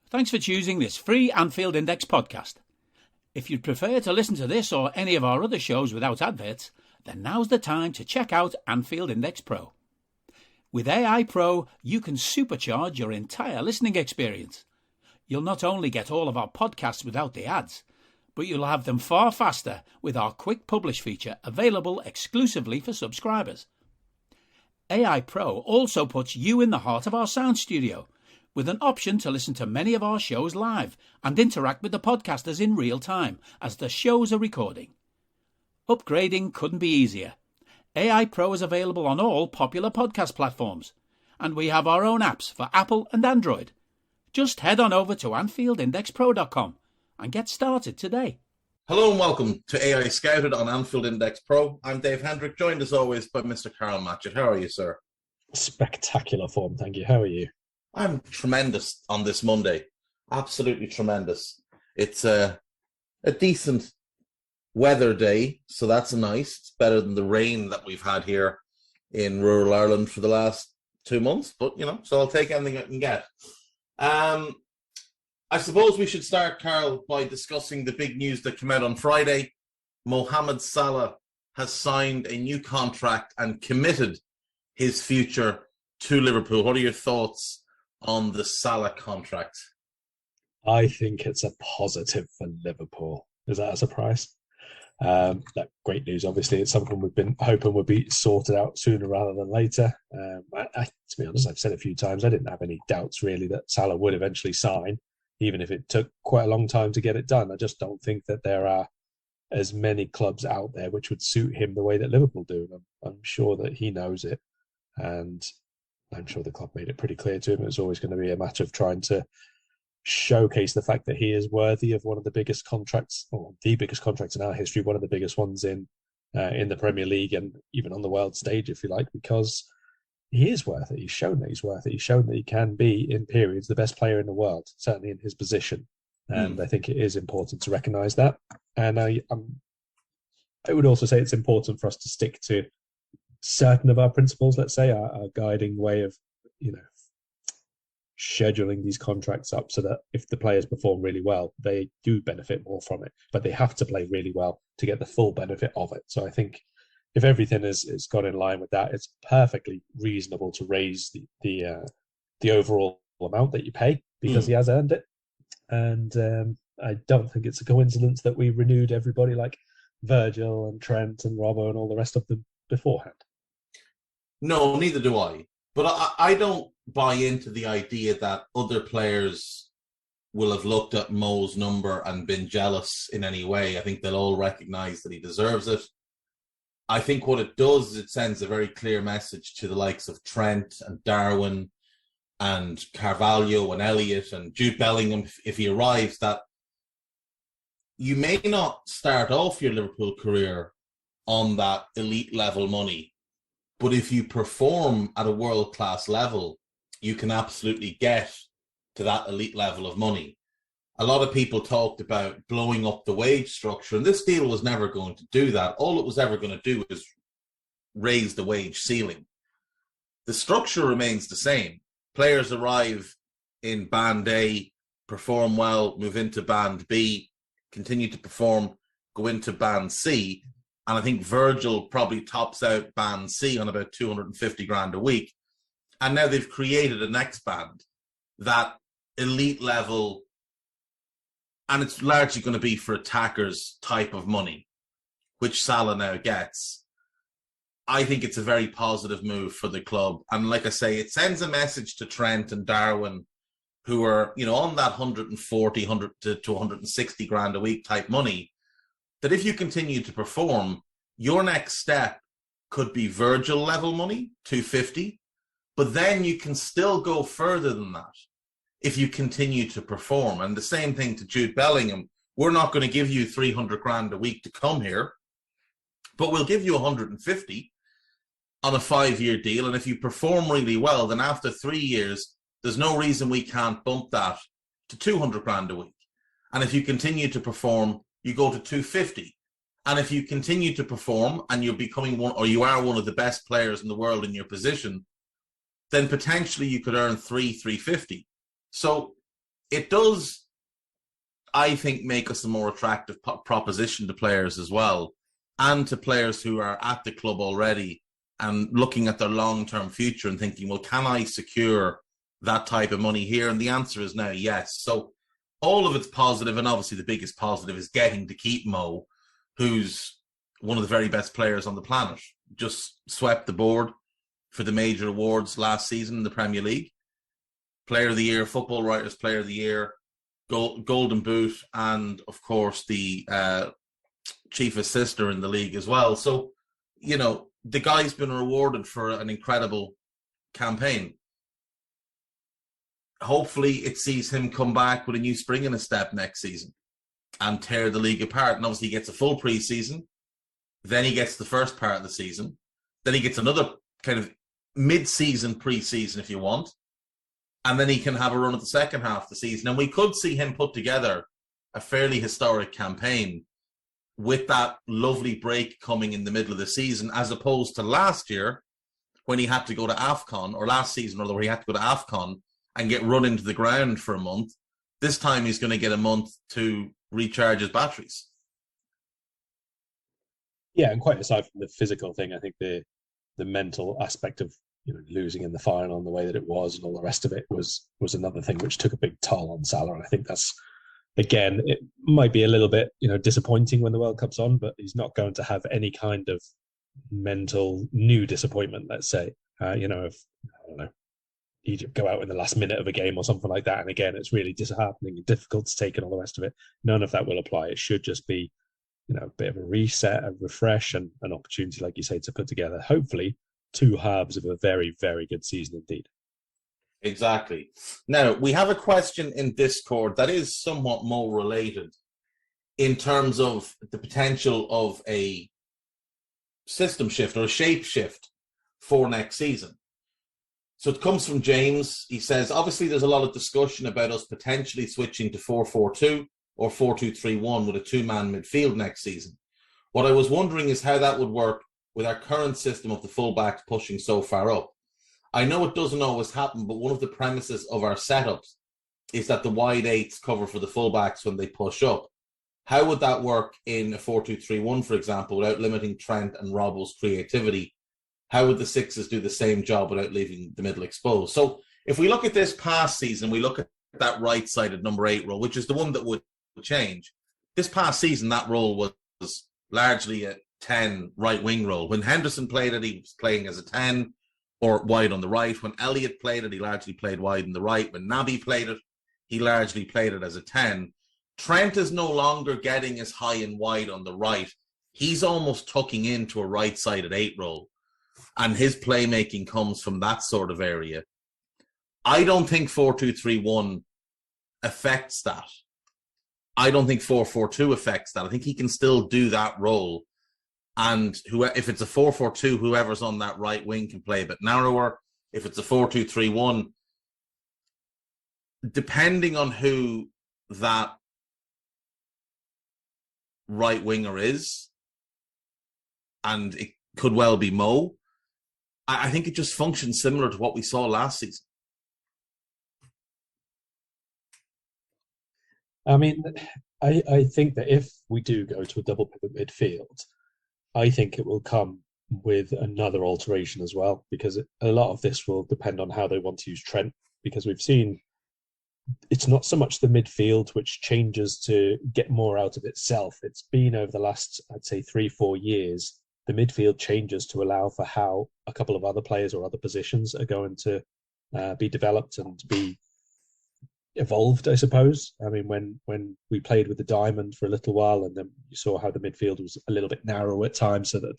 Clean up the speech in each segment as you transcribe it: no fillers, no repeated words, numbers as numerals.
Thanks for choosing this free Anfield Index podcast. If you'd prefer to listen to this or any of our other shows without adverts, then now's the time to check out Anfield Index Pro. With AI Pro, you can supercharge your entire listening experience. You'll not only get all of our podcasts without the ads, but you'll have them far faster with our Quick Publish feature available exclusively for subscribers. AI Pro also puts you in the heart of our sound studio, with an option to listen to many of our shows live and interact with the podcasters in real time as the shows are recording. Upgrading couldn't be easier. AI Pro is available on all popular podcast platforms, and we have our own apps for Apple and Android. Just head on over to AnfieldIndexPro.com and get started today. Hello and welcome to AI Scouted on Anfield Index Pro. I'm Dave Hendrick, joined as always by Mr. Carl Matchett. How are you, sir? Spectacular form, thank you. How are you? I'm tremendous on this Monday. Absolutely tremendous. It's a decent weather day, so that's nice. It's better than the rain that we've had here in rural Ireland for the last 2 months, but, so I'll take anything I can get. I suppose we should start, Carl, by discussing the big news that came out on Friday. Mohamed Salah has signed a new contract and committed his future to Liverpool. What are your thoughts on the Salah contract? I think it's a positive for Liverpool. Is that a surprise? Great news. Obviously, it's something we've been hoping would be sorted out sooner rather than later. To be honest, I've said a few times, I didn't have any doubts really that Salah would eventually sign, even if it took quite a long time to get it done. I just don't think that there are as many clubs out there which would suit him the way that Liverpool do. I'm sure that he knows it, and I'm sure the club made it pretty clear to him. It's always going to be a matter of trying to showcase the fact that he is worthy of one of the biggest contracts, or the biggest contract in our history, one of the biggest ones in the Premier League and even on the world stage, if you like, because he is worth it. He's shown that he's worth it. He's shown that he can be, in periods, the best player in the world, certainly in his position. And I think it is important to recognise that. And I would also say it's important for us to stick to certain of our principles, let's say, our guiding way of, scheduling these contracts up so that if the players perform really well, they do benefit more from it, but they have to play really well to get the full benefit of it. So I think if everything is gone in line with that, it's perfectly reasonable to raise the overall amount that you pay because he has earned it. And I don't think it's a coincidence that we renewed everybody like Virgil and Trent and Robbo and all the rest of them beforehand. No, neither do I. But I don't buy into the idea that other players will have looked at Mo's number and been jealous in any way. I think they'll all recognise that he deserves it. I think what it does is it sends a very clear message to the likes of Trent and Darwin and Carvalho and Elliott and Jude Bellingham, if he arrives, that you may not start off your Liverpool career on that elite level money, but if you perform at a world-class level, you can absolutely get to that elite level of money. A lot of people talked about blowing up the wage structure, and this deal was never going to do that. All it was ever going to do is raise the wage ceiling. The structure remains the same. Players arrive in Band A, perform well, move into Band B, continue to perform, go into Band C, and I think Virgil probably tops out Band C on about 250 grand a week. And now they've created a next band, that elite level, and it's largely going to be for attackers type of money, which Salah now gets. I think it's a very positive move for the club. And like I say, it sends a message to Trent and Darwin, who are, on that 140, 100 to 160 grand a week type money, that if you continue to perform, your next step could be Virgil level money, 250, but then you can still go further than that if you continue to perform. And the same thing to Jude Bellingham. We're not going to give you 300 grand a week to come here, but we'll give you 150 on a 5-year deal. And if you perform really well, then after 3 years, there's no reason we can't bump that to 200 grand a week. And if you continue to perform, you go to 250. And if you continue to perform and you're becoming one, or you are one of the best players in the world in your position, then potentially you could earn 350. So it does, I think, make us a more attractive proposition to players as well, and to players who are at the club already and looking at their long-term future and thinking, well, can I secure that type of money here? And the answer is now yes. So all of it's positive, and obviously the biggest positive is getting to keep Mo, who's one of the very best players on the planet. Just swept the board for the major awards last season in the Premier League. Player of the Year, Football Writers Player of the Year, Golden Boot, and of course the chief assister in the league as well. So, you know, the guy's been rewarded for an incredible campaign. Hopefully it sees him come back with a new spring in his step next season and tear the league apart. And obviously he gets a full pre-season, then he gets the first part of the season, then he gets another kind of mid-season pre-season if you want, and then he can have a run at the second half of the season. And we could see him put together a fairly historic campaign with that lovely break coming in the middle of the season, as opposed to last year when he had to go to AFCON, or last season, where he had to go to AFCON and get run into the ground for a month. This time he's going to get a month to recharge his batteries. Yeah, and quite aside from the physical thing, I think the mental aspect of, you know, losing in the final and the way that it was and all the rest of it was another thing which took a big toll on Salah. And I think that's, again, it might be a little bit, you know, disappointing when the World Cup's on, but he's not going to have any kind of mental new disappointment, let's say. You know, if, I don't know, Egypt go out in the last minute of a game or something like that, and again, it's really disheartening and difficult to take and all the rest of it. None of that will apply. It should just be, you know, a bit of a reset, a refresh, and an opportunity, like you say, to put together, hopefully, two halves of a very, very good season indeed. Exactly. Now, we have a question in Discord that is somewhat more related in terms of the potential of a system shift or a shape shift for next season. So it comes from James. He says, obviously, there's a lot of discussion about us potentially switching to 4-4-2 or 4-2-3-1 with a two-man midfield next season. What I was wondering is how that would work with our current system of the fullbacks pushing so far up. I know it doesn't always happen, but one of the premises of our setups is that the wide eights cover for the fullbacks when they push up. How would that work in a 4-2-3-1, for example, without limiting Trent and Robbo's creativity? How would the sixes do the same job without leaving the middle exposed? So if we look at this past season, we look at that right-sided number 8 role, which is the one that would change. This past season, that role was largely a 10 right-wing role. When Henderson played it, he was playing as a 10 or wide on the right. When Elliott played it, he largely played wide on the right. When Naby played it, he largely played it as a 10. Trent is no longer getting as high and wide on the right. He's almost tucking into a right-sided 8 role, and his playmaking comes from that sort of area. I don't think 4-2-3-1 affects that. I don't think 4-4-2 affects that. I think he can still do that role. And if it's a 4-4-2, whoever's on that right wing can play a bit narrower. If it's a 4-2-3-1, depending on who that right winger is, and it could well be Mo, I think it just functions similar to what we saw last season. I mean, I think that if we do go to a double pivot midfield, I think it will come with another alteration as well, because a lot of this will depend on how they want to use Trent, because we've seen it's not so much the midfield which changes to get more out of itself. It's been over the last, I'd say, 3-4 years, the midfield changes to allow for how a couple of other players or other positions are going to be developed and be evolved, I suppose. I mean, when we played with the diamond for a little while, and then you saw how the midfield was a little bit narrow at times, so that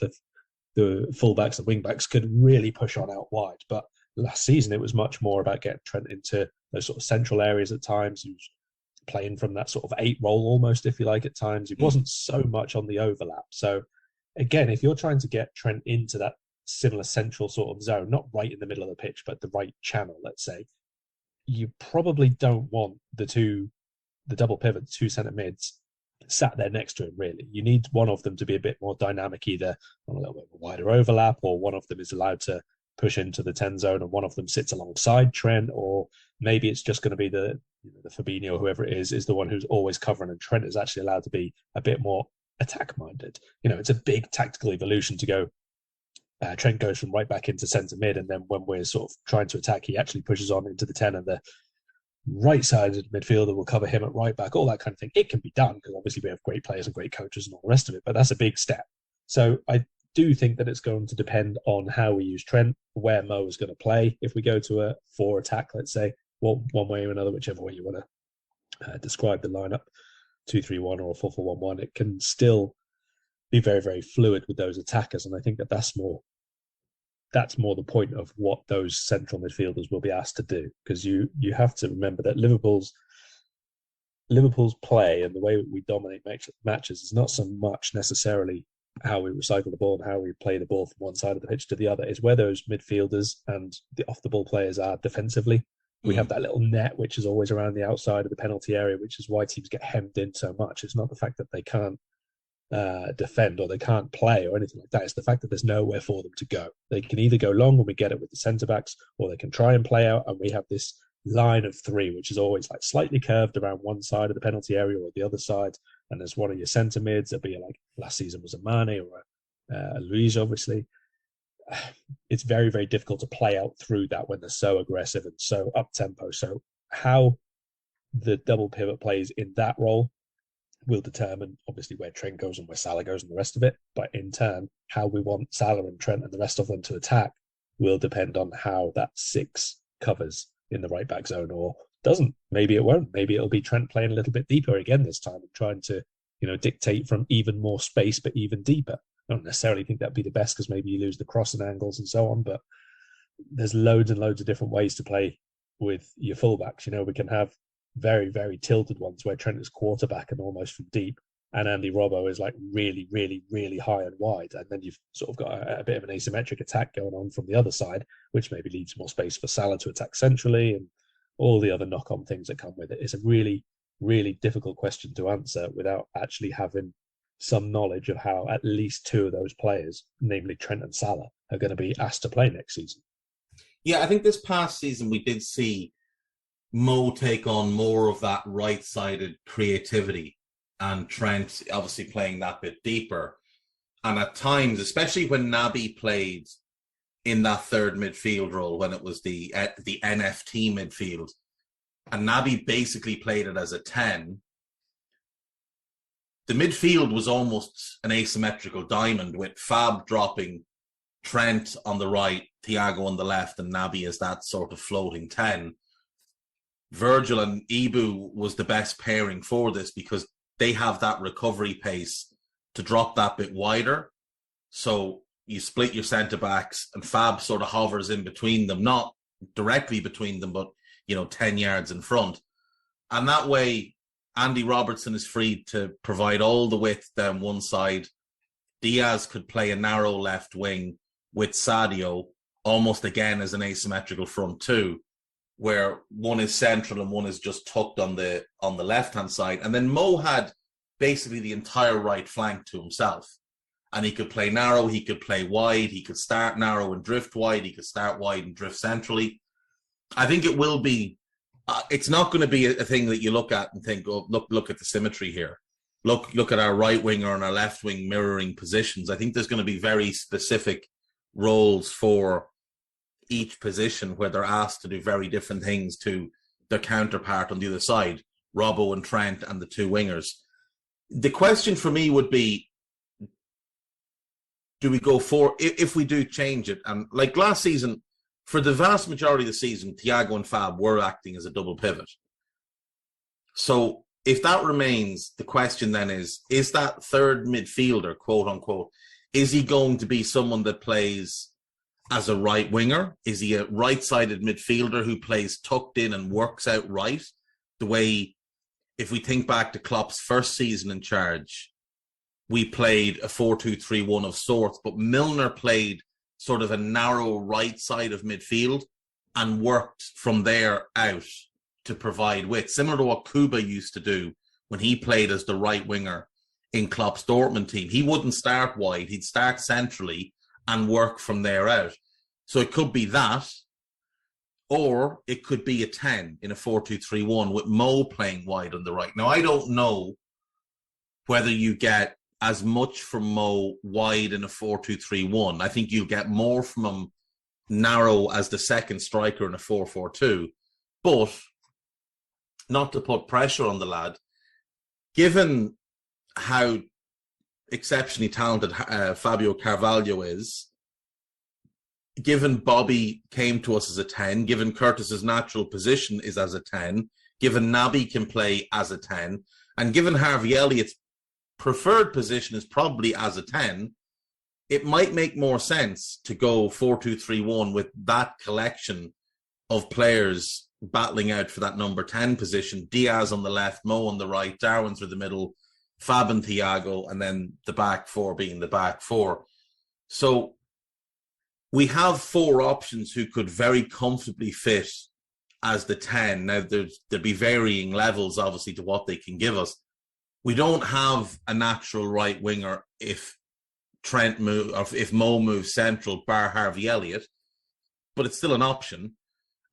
the fullbacks and wingbacks could really push on out wide. But last season, it was much more about getting Trent into those sort of central areas at times. He was playing from that sort of 8 role almost, if you like, at times. He wasn't so much on the overlap. So again, if you're trying to get Trent into that similar central sort of zone, not right in the middle of the pitch, but the right channel, let's say, you probably don't want the double pivot, 2 centre mids sat there next to him, really. You need one of them to be a bit more dynamic, either on a little bit of a wider overlap, or one of them is allowed to push into the 10 zone and one of them sits alongside Trent, or maybe it's just going to be the Fabinho, whoever it is the one who's always covering, and Trent is actually allowed to be a bit more attack-minded. It's a big tactical evolution to go. Trent goes from right back into centre mid, and then when we're sort of trying to attack, he actually pushes on into the 10, and the right-sided midfielder will cover him at right back, all that kind of thing. It can be done because obviously we have great players and great coaches and all the rest of it, but that's a big step. So I do think that it's going to depend on how we use Trent, where Mo is going to play. If we go to a 4 attack, let's say, one way or another, whichever way you want to describe the lineup, 2-3-1 or 4-4-1-1, it can still be very, very fluid with those attackers. And I think that that's more the point of what those central midfielders will be asked to do, because you have to remember that Liverpool's play and the way we dominate matches is not so much necessarily how we recycle the ball and how we play the ball from one side of the pitch to the other. Is where those midfielders and the off-the-ball players are defensively. We have that little net which is always around the outside of the penalty area, which is why teams get hemmed in so much. It's not the fact that they can't defend or they can't play or anything like that. It's the fact that there's nowhere for them to go. They can either go long and we get it with the centre-backs, or they can try and play out, and we have this line of 3 which is always like slightly curved around one side of the penalty area or the other side, and there's one of your centre mids. It'll be like last season was a Mane or a Luis, obviously. It's very, very difficult to play out through that when they're so aggressive and so up-tempo. So how the double pivot plays in that role will determine, obviously, where Trent goes and where Salah goes and the rest of it. But in turn, how we want Salah and Trent and the rest of them to attack will depend on how that 6 covers in the right-back zone or doesn't. Maybe it won't. Maybe it'll be Trent playing a little bit deeper again this time and trying to, dictate from even more space but even deeper. I don't necessarily think that'd be the best because maybe you lose the crossing angles and so on, but there's loads and loads of different ways to play with your fullbacks. We can have very, very tilted ones where Trent is quarterback and almost from deep, and Andy Robbo is like really, really, really high and wide. And then you've sort of got a bit of an asymmetric attack going on from the other side, which maybe leaves more space for Salah to attack centrally and all the other knock-on things that come with it. It's a really, really difficult question to answer without actually having some knowledge of how at least 2 of those players, namely Trent and Salah, are going to be asked to play next season. Yeah, I think this past season we did see Mo take on more of that right-sided creativity, and Trent obviously playing that bit deeper. And at times, especially when Naby played in that third midfield role, when it was the NFT midfield, and Naby basically played it as a 10, the midfield was almost an asymmetrical diamond, with Fab dropping, Trent on the right, Thiago on the left, and Naby as that sort of floating 10. Virgil and Ibu was the best pairing for this because they have that recovery pace to drop that bit wider. So you split your centre-backs and Fab sort of hovers in between them, not directly between them, but, 10 yards in front. And that way, Andy Robertson is free to provide all the width down one side. Diaz could play a narrow left wing with Sadio, almost again as an asymmetrical front two, where one is central and one is just tucked on the left-hand side. And then Mo had basically the entire right flank to himself. And he could play narrow, he could play wide, he could start narrow and drift wide, he could start wide and drift centrally. I think it will be, it's not going to be a thing that you look at and think, oh, look at the symmetry here. Look at our right winger and our left wing mirroring positions. I think there's going to be very specific roles for each position where they're asked to do very different things to their counterpart on the other side, Robbo and Trent and the 2 wingers. The question for me would be, do we go for, if we do change it, and like last season, for the vast majority of the season, Thiago and Fab were acting as a double pivot. So if that remains, the question then is that third midfielder, quote unquote, is he going to be someone that plays as a right winger? Is he a right-sided midfielder who plays tucked in and works out right? The way, if we think back to Klopp's first season in charge, we played a 4-2-3-1 of sorts, but Milner played sort of a narrow right side of midfield and worked from there out to provide width, similar to what Kuba used to do when he played as the right winger in Klopp's Dortmund team. He wouldn't start wide, he'd start centrally and work from there out. So it could be that, or it could be a 10 in a 4-2-3-1 with Mo playing wide on the right. Now, I don't know whether you get as much from Mo wide in a 4-2-3-1. I think you'll get more from him narrow as the second striker in a 4-4-2. But, not to put pressure on the lad, given how exceptionally talented Fabio Carvalho is, given Bobby came to us as a 10, given Curtis's natural position is as a 10, given Naby can play as a 10, and given Harvey Elliott's preferred position is probably as a 10, it might make more sense to go 4-2-3-1 with that collection of players battling out for that number 10 position. Diaz on the left, Mo on the right, Darwin through the middle, Fab and Thiago, and then the back four being the back four. So we have four options who could very comfortably fit as the 10. Now, there'd be varying levels, obviously, to what they can give us. We don't have a natural right winger if Trent move or if Mo moves central, bar Harvey Elliott, but it's still an option.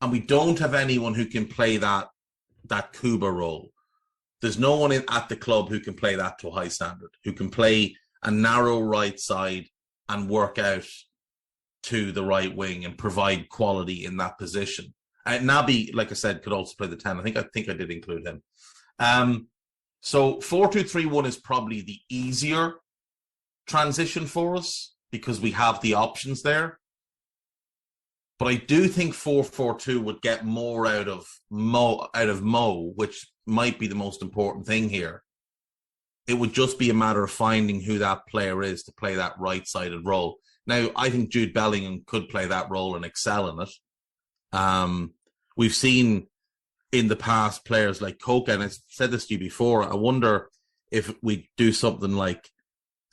And we don't have anyone who can play that Kuba role. There's no one at the club who can play that to a high standard, who can play a narrow right side and work out to the right wing and provide quality in that position. Naby, like I said, could also play the 10. I think I did include him. So 4-2-3-1 is probably the easier transition for us because we have the options there. But I do think 4-4-2 would get more out of Mo, which might be the most important thing here. It would just be a matter of finding who that player is to play that right-sided role. Now, I think Jude Bellingham could play that role and excel in it. We've seen in the past players like Koke, and I said this to you before, I wonder if we do something like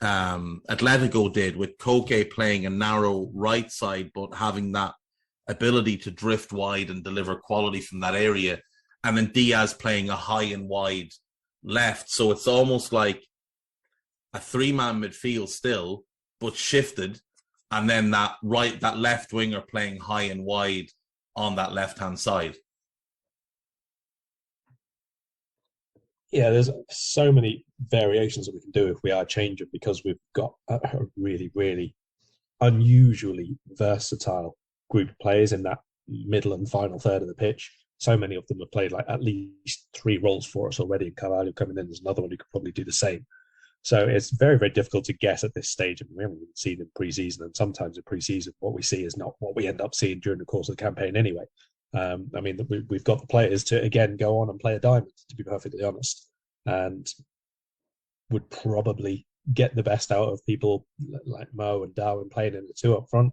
Atletico did with Koke playing a narrow right side, but having that ability to drift wide and deliver quality from that area, and then Diaz playing a high and wide left. So it's almost like a three-man midfield still, but shifted, and then that left winger playing high and wide on that left-hand side. Yeah, there's so many variations that we can do if we are changing, because we've got a really, really unusually versatile group of players in that middle and final third of the pitch. So many of them have played like at least three roles for us already. And Carvalho coming in, there's another one who could probably do the same. So it's very, very difficult to guess at this stage. I mean, we haven't even seen in pre-season, and sometimes in pre-season, what we see is not what we end up seeing during the course of the campaign anyway. I mean, we've got the players to, again, go on and play a diamond, to be perfectly honest, and would probably get the best out of people like Mo and Darwin playing in the two up front,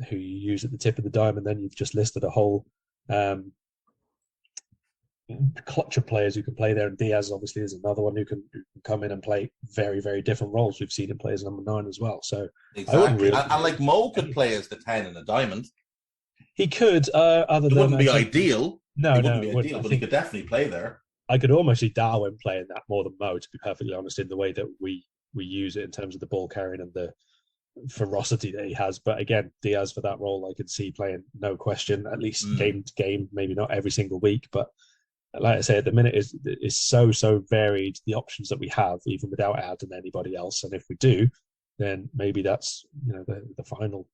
who you use at the tip of the diamond. Then you've just listed a whole clutch of players who can play there, and Diaz obviously is another one who can come in and play very, very different roles. We've seen him play as number 9 as well. So exactly, and like Mo could play as the 10 in a diamond. He could. It wouldn't be ideal. No, it wouldn't be ideal, but he could definitely play there. I could almost see Darwin playing that more than Mo, to be perfectly honest, in the way that we use it in terms of the ball carrying and the ferocity that he has. But again, Diaz for that role, I could see playing, no question, at least game to game, maybe not every single week. But like I say, at the minute is so varied, the options that we have, even without adding anybody else. And if we do, then maybe that's the final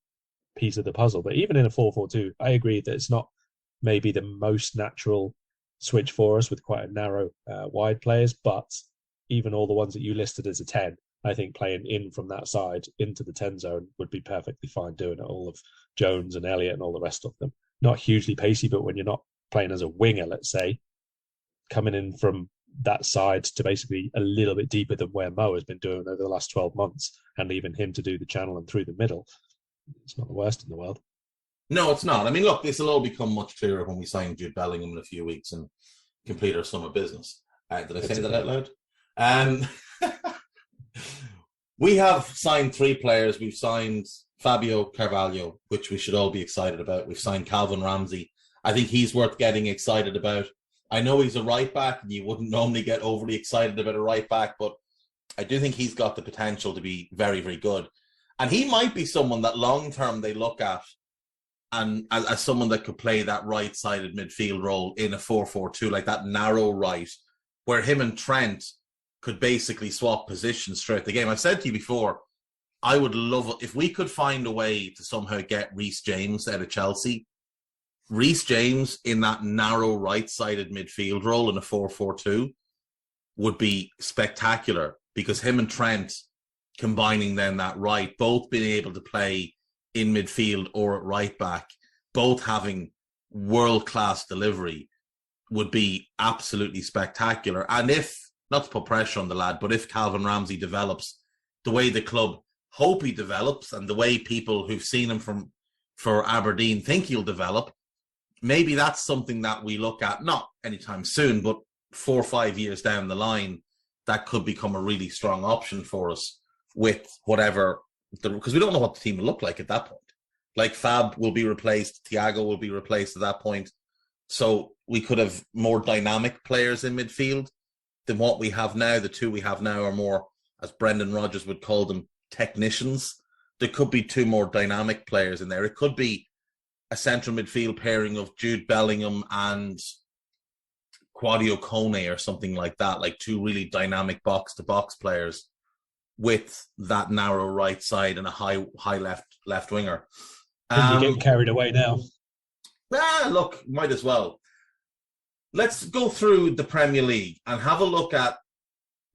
piece of the puzzle. But even in a 4-4-2, I agree that it's not maybe the most natural switch for us with quite a narrow wide players, but even all the ones that you listed as a 10, I think playing in from that side into the 10 zone would be perfectly fine doing it. All of Jones and Elliott and all the rest of them. Not hugely pacey, but when you're not playing as a winger, let's say, coming in from that side to basically a little bit deeper than where Mo has been doing over the last 12 months, and leaving him to do the channel and through the middle, it's not the worst in the world. No, it's not. I mean, look, this will all become much clearer when we sign Jude Bellingham in a few weeks and complete our summer business. Did I say that out loud? We have signed 3 players. We've signed Fabio Carvalho, which we should all be excited about. We've signed Calvin Ramsey. I think he's worth getting excited about. I know he's a right back, and you wouldn't normally get overly excited about a right back, but I do think he's got the potential to be very, very good. And he might be someone that long-term they look at and as someone that could play that right-sided midfield role in a 4-4-2, like that narrow right, where him and Trent could basically swap positions throughout the game. I've said to you before, I would love it if we could find a way to somehow get Reece James out of Chelsea. Reece James in that narrow right-sided midfield role in a 4-4-2 would be spectacular, because him and Trent combining then that right, both being able to play in midfield or at right back, both having world-class delivery, would be absolutely spectacular. And if, not to put pressure on the lad, but if Calvin Ramsey develops the way the club hope he develops and the way people who've seen him for Aberdeen think he'll develop, maybe that's something that we look at, not anytime soon, but 4 or 5 years down the line, that could become a really strong option for us with whatever, because we don't know what the team will look like at that point. Like Fab will be replaced, Thiago will be replaced at that point. So we could have more dynamic players in midfield than what we have now. The two we have now are more, as Brendan Rodgers would call them, technicians. There could be 2 more dynamic players in there. It could be a central midfield pairing of Jude Bellingham and Quadio Kone or something like that, like 2 really dynamic box-to-box players with that narrow right side and a high left winger. You're getting carried away now. Look, might as well. Let's go through the Premier League and have a look at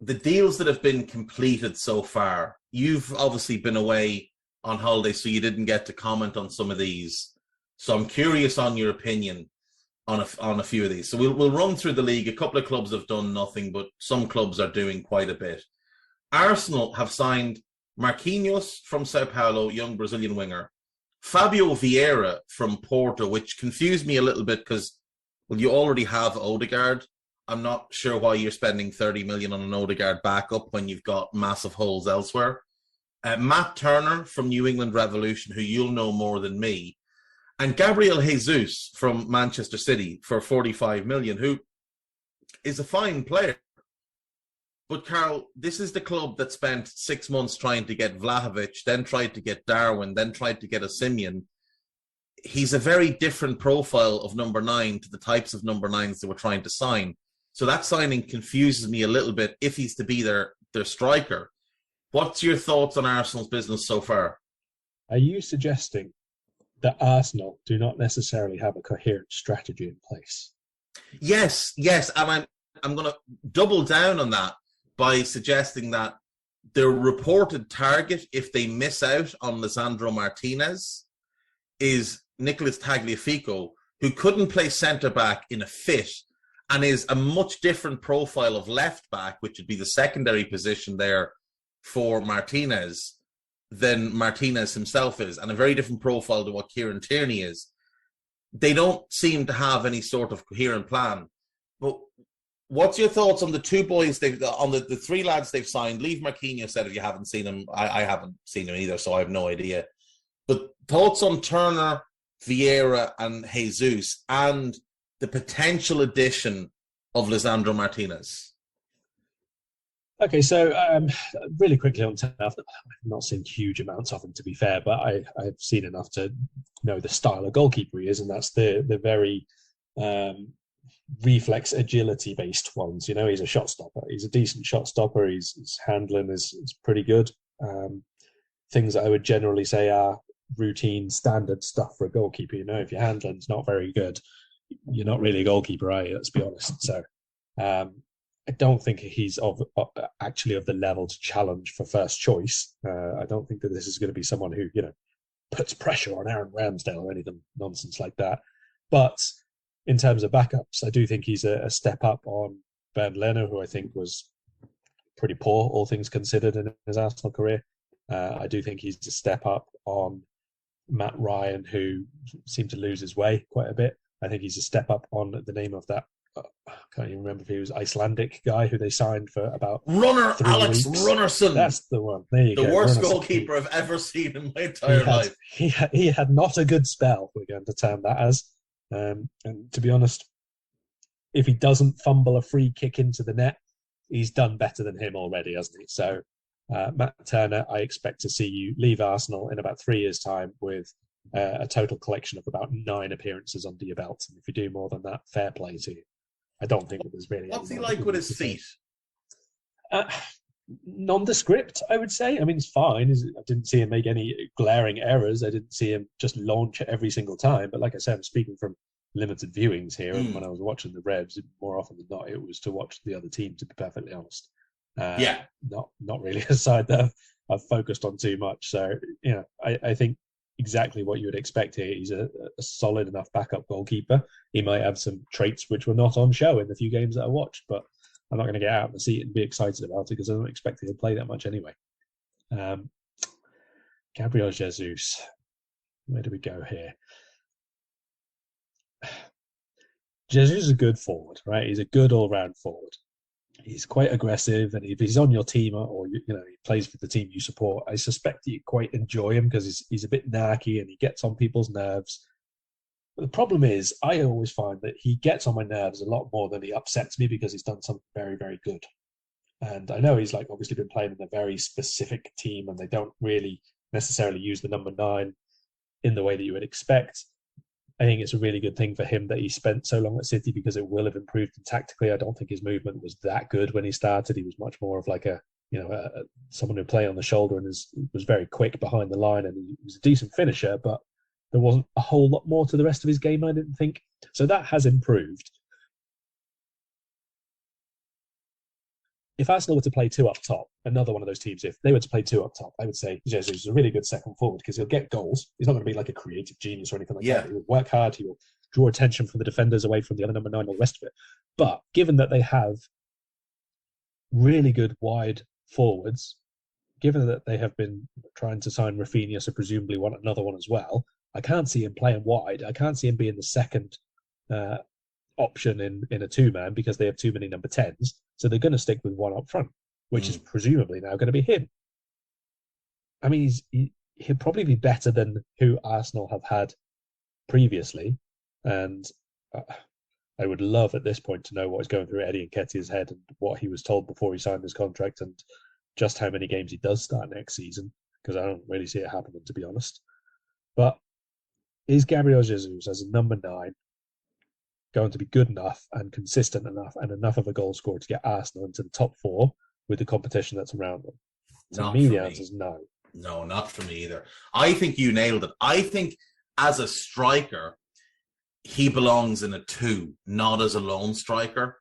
the deals that have been completed so far. You've obviously been away on holiday, so you didn't get to comment on some of these. So I'm curious on your opinion on a few of these. So we'll run through the league. A couple of clubs have done nothing, but some clubs are doing quite a bit. Arsenal have signed Marquinhos from Sao Paulo, young Brazilian winger. Fabio Vieira from Porto, which confused me a little bit because, well, you already have Odegaard. I'm not sure why you're spending 30 million on an Odegaard backup when you've got massive holes elsewhere. Matt Turner from New England Revolution, who you'll know more than me. And Gabriel Jesus from Manchester City for 45 million, who is a fine player. But, Carl, this is the club that spent 6 months trying to get Vlahovic, then tried to get Darwin, then tried to get Osimhen. He's a very different profile of number 9 to the types of number 9s they were trying to sign. So that signing confuses me a little bit if he's to be their striker. What's your thoughts on Arsenal's business so far? Are you suggesting that Arsenal do not necessarily have a coherent strategy in place? Yes. And I'm going to double down on that by suggesting that their reported target, if they miss out on Lisandro Martinez, is Nicolas Tagliafico, who couldn't play centre-back in a fit and is a much different profile of left-back, which would be the secondary position there for Martinez, than Martinez himself is, and a very different profile to what Kieran Tierney is. They don't seem to have any sort of coherent plan. But what's your thoughts on the 2 boys, on the 3 lads they've signed? Leave Marquinhos out if you haven't seen him. I haven't seen him either, so I have no idea. But thoughts on Turner, Vieira and Jesus and the potential addition of Lisandro Martinez? Okay, so really quickly on Turner, I've not seen huge amounts of him, to be fair, but I've seen enough to know the style of goalkeeper he is, and that's the very reflex agility based ones. You know, he's a shot stopper. He's a decent shot stopper. His handling is pretty good. Things that I would generally say are routine standard stuff for a goalkeeper. You know, if your handling's not very good, you're not really a goalkeeper, are you? Let's be honest. So I don't think he's actually of the level to challenge for first choice. I don't think that this is going to be someone who, you know, puts pressure on Aaron Ramsdale or anything nonsense like that. But in terms of backups, I do think he's a step up on Bernd Leno, who I think was pretty poor, all things considered, in his Arsenal career. I do think he's a step up on Matt Ryan, who seemed to lose his way quite a bit. I think he's a step up on the name of that. I can't even remember if he was Icelandic guy who they signed for about Runner 3 Alex weeks. Runnarsson. That's the one. There you go. The worst Runnarsson. goalkeeper I've ever seen in my entire life. He had not a good spell, we're going to term that as. And to be honest, if he doesn't fumble a free kick into the net, he's done better than him already, hasn't he? So, Matt Turner, I expect to see you leave Arsenal in about 3 years' time with a total collection of about 9 appearances under your belt. And if you do more than that, fair play to you. I don't think that there's really. What's he like with his feet? Nondescript, I would say. I mean, it's fine. I didn't see him make any glaring errors. I didn't see him just launch it every single time. But like I said, I'm speaking from limited viewings here. And when I was watching the Revs, more often than not, it was to watch the other team, to be perfectly honest. Not really a side that I've focused on too much. So, I think exactly what you would expect here. He's a solid enough backup goalkeeper. He might have some traits which were not on show in the few games that I watched, but I'm not going to get out of the seat and be excited about it because I don't expect him to play that much anyway. Gabriel Jesus. Where do we go here? Jesus is a good forward, right? He's a good all-round forward. He's quite aggressive, and if he's on your team or he plays for the team you support, I suspect you quite enjoy him because he's a bit narky and he gets on people's nerves. But the problem is, I always find that he gets on my nerves a lot more than he upsets me because he's done something very, very good. And I know he's obviously been playing in a very specific team, and they don't really necessarily use the number 9 in the way that you would expect. I think it's a really good thing for him that he spent so long at City because it will have improved him tactically. I don't think his movement was that good when he started. He was much more of like someone who play on the shoulder and was very quick behind the line, and he was a decent finisher, but there wasn't a whole lot more to the rest of his game, I didn't think. So that has improved. If Arsenal were to play 2 up top, another one of those teams, if they were to play 2 up top, I would say Jesus is a really good second forward because he'll get goals. He's not going to be like a creative genius or anything like that. He will work hard. He will draw attention from the defenders away from the other number 9 and all the rest of it. But given that they have really good wide forwards, given that they have been trying to sign Rafinha, so presumably want another one as well, I can't see him playing wide. I can't see him being the second option in a 2-man because they have too many number 10s. So they're going to stick with one up front, which is presumably now going to be him. I mean, he'll probably be better than who Arsenal have had previously. And I would love at this point to know what is going through Eddie Nketiah's head and what he was told before he signed his contract and just how many games he does start next season, because I don't really see it happening, to be honest. But is Gabriel Jesus as a number 9 going to be good enough and consistent enough and enough of a goal scorer to get Arsenal into the top 4 with the competition that's around them? To me, the answer is no. No, not for me either. I think you nailed it. I think as a striker, he belongs in a 2, not as a lone striker.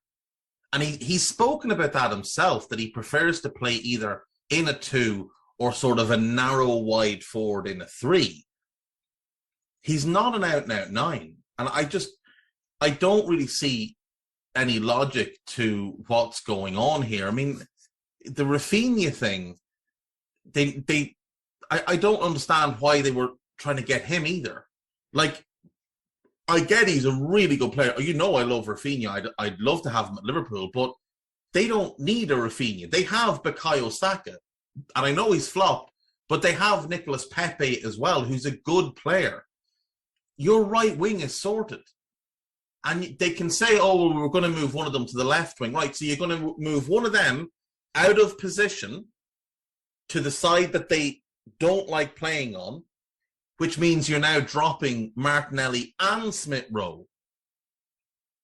And he's spoken about that himself, that he prefers to play either in a 2 or sort of a narrow wide forward in a 3. He's not an out-and-out 9. And I don't really see any logic to what's going on here. I mean, the Rafinha thing, I don't understand why they were trying to get him either. Like, I get he's a really good player. I love Rafinha. I'd love to have him at Liverpool, but they don't need a Rafinha. They have Bukayo Saka, and I know he's flopped, but they have Nicolas Pepe as well, who's a good player. Your right wing is sorted. And they can say, oh, well, we're going to move one of them to the left wing. Right, so you're going to move one of them out of position to the side that they don't like playing on, which means you're now dropping Martinelli and Smith-Rowe.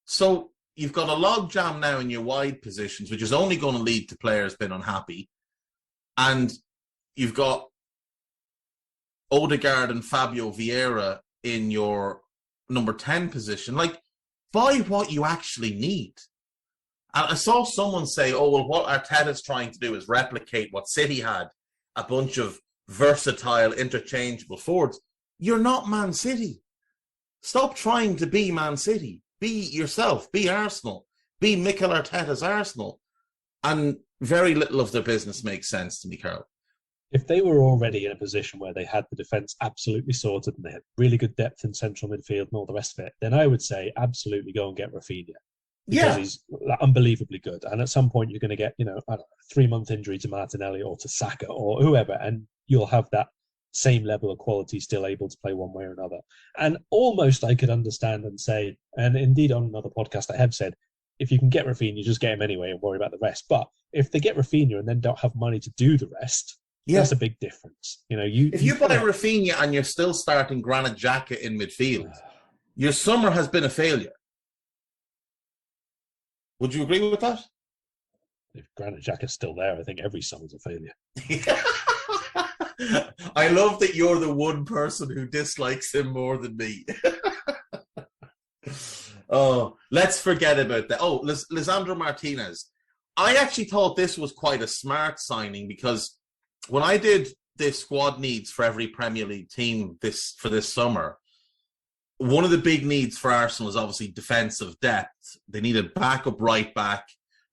So you've got a logjam now in your wide positions, which is only going to lead to players being unhappy. And you've got Odegaard and Fabio Vieira in your number 10 position. Like, buy what you actually need. And I saw someone say, oh, well, what Arteta's trying to do is replicate what City had, a bunch of versatile, interchangeable forwards. You're not Man City. Stop trying to be Man City. Be yourself. Be Arsenal. Be Mikel Arteta's Arsenal. And very little of their business makes sense to me, Carl. If they were already in a position where they had the defence absolutely sorted and they had really good depth in central midfield and all the rest of it, then I would say absolutely go and get Rafinha. Because he's unbelievably good. And at some point you're going to get, 3-month injury to Martinelli or to Saka or whoever, and you'll have that same level of quality still able to play one way or another. And almost I could understand and say, and indeed on another podcast I have said, if you can get Rafinha, just get him anyway and worry about the rest. But if they get Rafinha and then don't have money to do the rest, Yeah. That's a big difference. If you buy Rafinha and you're still starting Granit Xhaka in midfield, your summer has been a failure. Would you agree with that? If Granit Xhaka's still there, I think every summer's a failure. I love that you're the one person who dislikes him more than me. Oh, let's forget about that. Oh, Lisandro Martinez. I actually thought this was quite a smart signing because when I did the squad needs for every Premier League team for this summer, one of the big needs for Arsenal is obviously defensive depth. They need a backup right back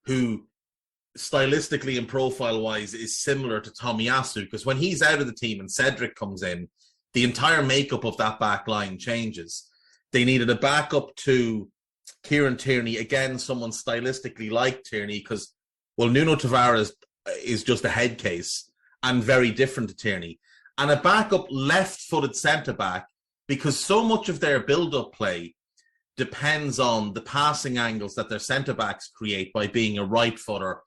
who stylistically and profile-wise is similar to Tomiyasu, because when he's out of the team and Cedric comes in, the entire makeup of that back line changes. They needed a backup to Kieran Tierney, again, someone stylistically like Tierney, because, well, Nuno Tavares is just a head case and very different to Tierney. And a backup left-footed centre-back, because so much of their build-up play depends on the passing angles that their centre-backs create by being a right-footer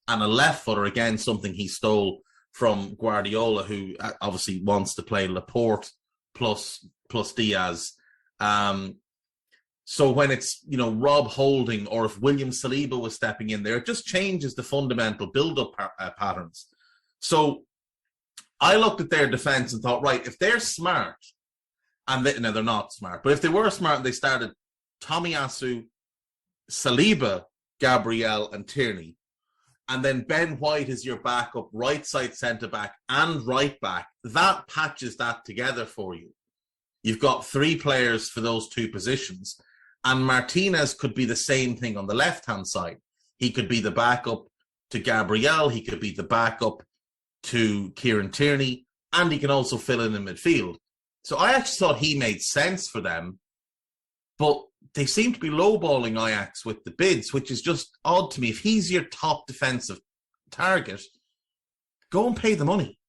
and a left-footer, again, something he stole from Guardiola, who obviously wants to play Laporte plus Diaz. So when it's, Rob Holding, or if William Saliba was stepping in there, it just changes the fundamental build-up patterns. So I looked at their defence and thought, right, if they're smart, and now they're not smart, but if they were smart and they started Tomiyasu, Saliba, Gabriel, and Tierney, and then Ben White is your backup right side centre-back and right back, that patches that together for you. You've got 3 players for those 2 positions. And Martinez could be the same thing on the left-hand side. He could be the backup to Gabriel. He could be the backup to Kieran Tierney. And he can also fill in midfield. So I actually thought he made sense for them. But they seem to be lowballing Ajax with the bids, which is just odd to me. If he's your top defensive target, go and pay the money.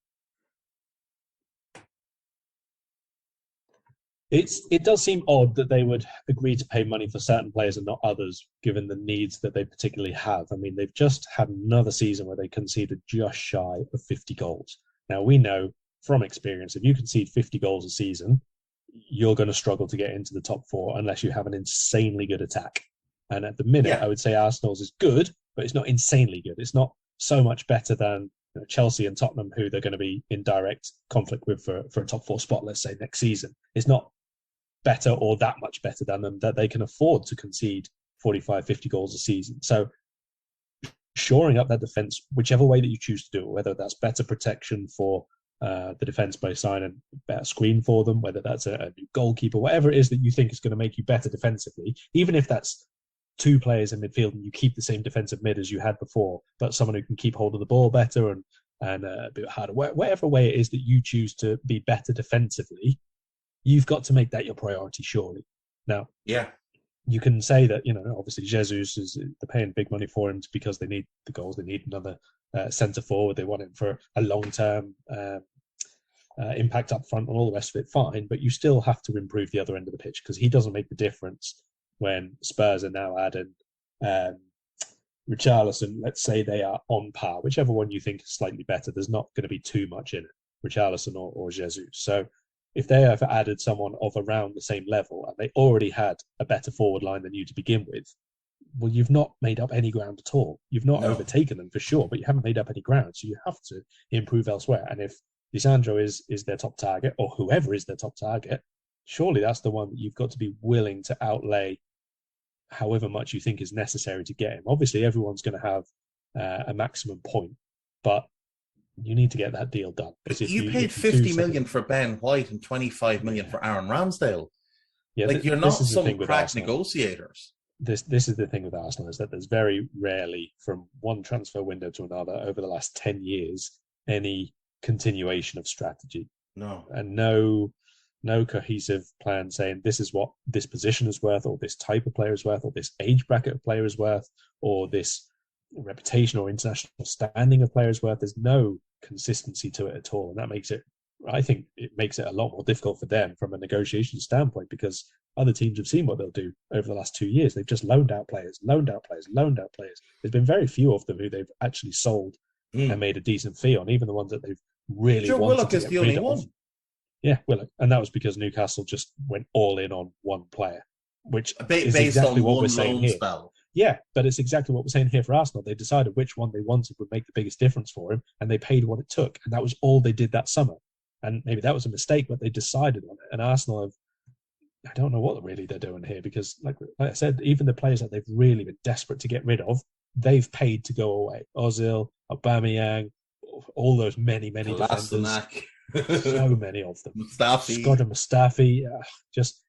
It does seem odd that they would agree to pay money for certain players and not others, given the needs that they particularly have. I mean, they've just had another season where they conceded just shy of 50 goals. Now, we know from experience, if you concede 50 goals a season, you're going to struggle to get into the top 4 unless you have an insanely good attack. And at the minute, I would say Arsenal's is good, but it's not insanely good. It's not so much better than Chelsea and Tottenham, who they're going to be in direct conflict with for a top 4 spot, let's say, next season. It's not better or that much better than them, that they can afford to concede 45, 50 goals a season. So shoring up that defence, whichever way that you choose to do it, whether that's better protection for the defence by signing a better screen for them, whether that's a new goalkeeper, whatever it is that you think is going to make you better defensively, even if that's 2 players in midfield and you keep the same defensive mid as you had before, but someone who can keep hold of the ball better and a bit harder, whatever way it is that you choose to be better defensively, you've got to make that your priority, surely. Now, you can say that, obviously Jesus they're paying big money for him because they need the goals. They need another centre forward. They want him for a long-term impact up front and all the rest of it. Fine, but you still have to improve the other end of the pitch, because he doesn't make the difference when Spurs are now adding Richarlison. Let's say they are on par, whichever one you think is slightly better. There's not going to be too much in it, Richarlison or Jesus. So if they have added someone of around the same level and they already had a better forward line than you to begin with, well, you've not made up any ground at all. You've not overtaken them for sure, but you haven't made up any ground. So you have to improve elsewhere. And if Lisandro is their top target, or whoever is their top target, surely that's the one that you've got to be willing to outlay however much you think is necessary to get him. Obviously, everyone's going to have a maximum point, but you need to get that deal done. You paid 50 million for Ben White and 25 million for Aaron Ramsdale. Yeah, you're not some crack negotiators. This is the thing with Arsenal, is that there's very rarely, from one transfer window to another over the last 10 years, any continuation of strategy. No. And no cohesive plan saying this is what this position is worth, or this type of player is worth, or this age bracket of player is worth, or this reputation or international standing of players worth. There's no consistency to it at all, and that makes it, I think it makes it a lot more difficult for them from a negotiation standpoint, because other teams have seen what they'll do over the last 2 years. They've just loaned out players. There's been very few of them who they've actually sold and made a decent fee on. Even the ones that they've really Sure, wanted Willock to is get the rid only of. one. Yeah, Willock. And that was because Newcastle just went all in on one player, which is Based exactly on what we're one saying loan here. spell. Yeah, but it's exactly what we're saying here for Arsenal. They decided which one they wanted would make the biggest difference for him, and they paid what it took. And that was all they did that summer. And maybe that was a mistake, but they decided on it. And Arsenal have, I don't know what really they're doing here, because like I said, even the players that they've really been desperate to get rid of, they've paid to go away. Ozil, Aubameyang, all those many defenders. So many of them. Mustafi. Scott and Mustafi.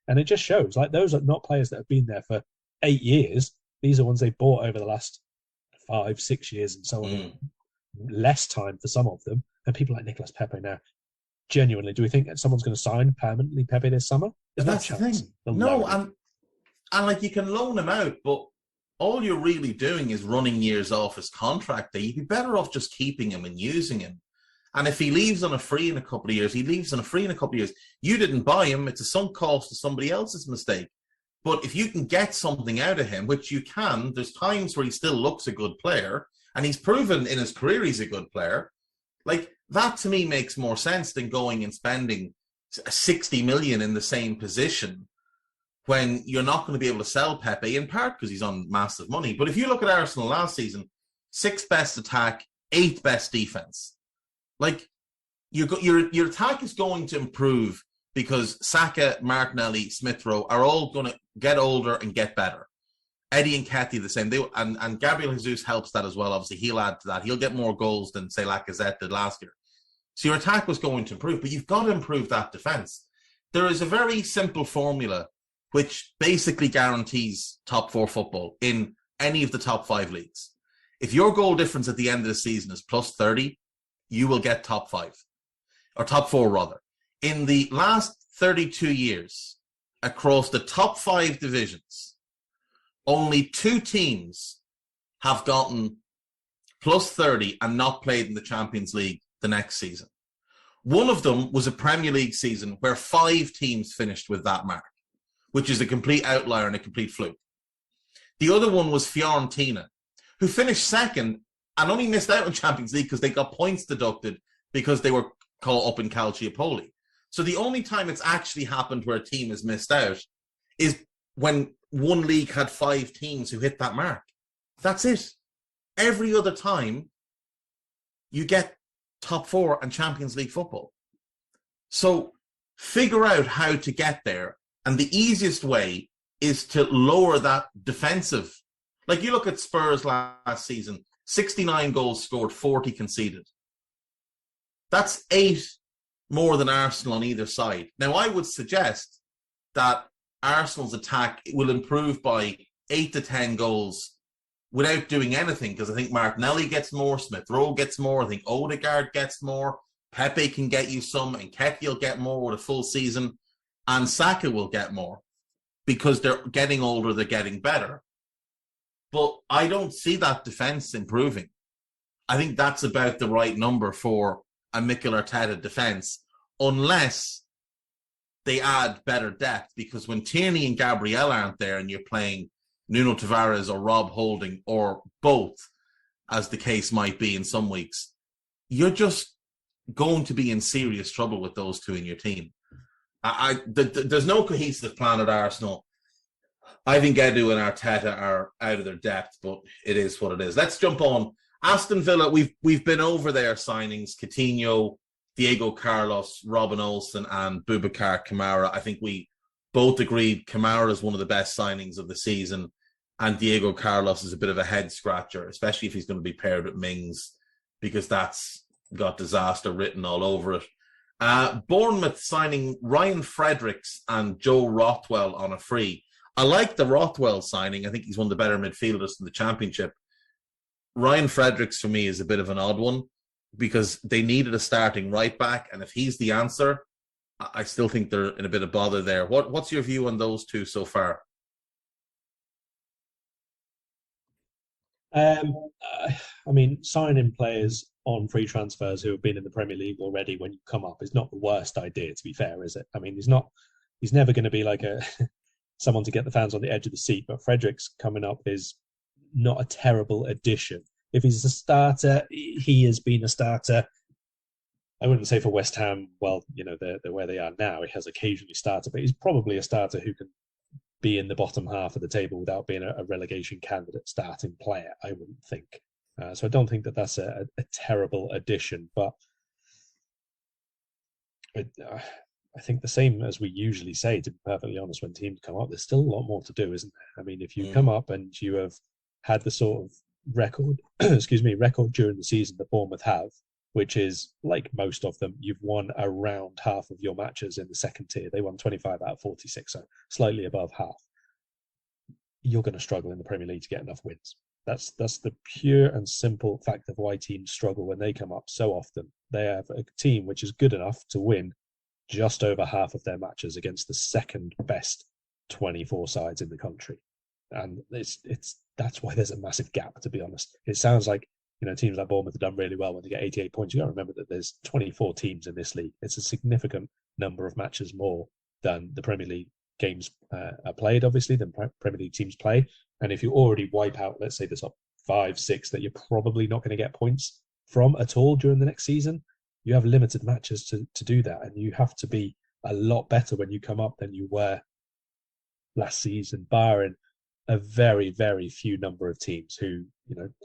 And it just shows, like, those are not players that have been there for 8 years. These are ones they bought over the last 5-6 years and so on. Less time for some of them. And people like Nicolas Pepe now. Genuinely, do we think that someone's going to sign permanently Pepe this summer? That's the thing. No, and like, you can loan him out, but all you're really doing is running years off his contract there. You'd be better off just keeping him and using him. And if he leaves on a free in a couple of years, he leaves on a free in a couple of years. You didn't buy him. It's a sunk cost to somebody else's mistake. But if you can get something out of him, which you can, there's times where he still looks a good player, and he's proven in his career he's a good player. Like, that to me makes more sense than going and spending 60 million in the same position when you're not going to be able to sell Pepe, in part because he's on massive money. But if you look at Arsenal last season, 6th best attack, 8th best defense. Like, your attack is going to improve because Saka, Martinelli, Smith Rowe are all going to get older and get better. Eddie and Nketiah the same. And Gabriel Jesus helps that as well. Obviously, he'll add to that. He'll get more goals than, say, Lacazette did last year. So your attack was going to improve, but you've got to improve that defense. There is a very simple formula which basically guarantees top 4 football in any of the top 5 leagues. If your goal difference at the end of the season is plus 30, you will get top 5, or top 4 rather. In the last 32 years, across the top 5 divisions, only 2 teams have gotten plus 30 and not played in the Champions League the next season. One of them was a Premier League season where 5 teams finished with that mark, which is a complete outlier and a complete fluke. The other one was Fiorentina, who finished second and only missed out on Champions League because they got points deducted because they were caught up in Calciopoli. So the only time it's actually happened where a team has missed out is when one league had 5 teams who hit that mark. That's it. Every other time, you get top 4 and Champions League football. So figure out how to get there. And the easiest way is to lower that defensive. Like, you look at Spurs last season, 69 goals scored, 40 conceded. That's 8 more than Arsenal on either side. Now, I would suggest that Arsenal's attack will improve by 8 to 10 goals without doing anything, because I think Martinelli gets more, Smith Rowe gets more, I think Odegaard gets more, Pepe can get you some, and Nketiah will get more with a full season, and Saka will get more because they're getting older, they're getting better. But I don't see that defence improving. I think that's about the right number for a Mikel Arteta defence, unless they add better depth, because when Tierney and Gabriel aren't there and you're playing Nuno Tavares or Rob Holding or both, as the case might be in some weeks, you're just going to be in serious trouble with those 2 in your team. There's no cohesive plan at Arsenal. I think Edu and Arteta are out of their depth, but it is what it is. Let's jump on. Aston Villa, we've been over their signings. Coutinho, Diego Carlos, Robin Olsen, and Boubacar Kamara. I think we both agreed Kamara is one of the best signings of the season, and Diego Carlos is a bit of a head scratcher, especially if he's going to be paired with Mings, because that's got disaster written all over it. Bournemouth signing Ryan Fredericks and Joe Rothwell on a free. I like the Rothwell signing. I think he's one of the better midfielders in the Championship. Ryan Fredericks, for me, is a bit of an odd one because they needed a starting right back, and if he's the answer, I still think they're in a bit of bother there. What's your view on those 2 so far? I mean, signing players on free transfers who have been in the Premier League already when you come up is not the worst idea, to be fair, is it? I mean, he's never going to be like someone to get the fans on the edge of the seat, but Fredericks coming up is not a terrible addition. If he's a starter, he has been a starter I wouldn't say for West Ham, well, they're where they are now. He has occasionally started, but he's probably a starter who can be in the bottom half of the table without being a relegation candidate starting player, I wouldn't think. So I don't think that that's a terrible addition, but I think the same as we usually say, to be perfectly honest, when teams come up, there's still a lot more to do, isn't there? I mean, if you come up and you have had the sort of record, record during the season that Bournemouth have, which is like most of them, you've won around half of your matches in the second tier. They won 25 out of 46, so slightly above half. You're going to struggle in the Premier League to get enough wins. That's the pure and simple fact of why teams struggle when they come up so often. They have a team which is good enough to win just over half of their matches against the second best 24 sides in the country. And that's why there's a massive gap, to be honest. It sounds like, teams like Bournemouth have done really well when they get 88 points. You got to remember that there's 24 teams in this league. It's a significant number of matches more than the Premier League games are played, obviously, than Premier League teams play. And if you already wipe out, let's say, the top 5, 6 that you're probably not going to get points from at all during the next season, you have limited matches to do that. And you have to be a lot better when you come up than you were last season, barring a very, very few number of teams who,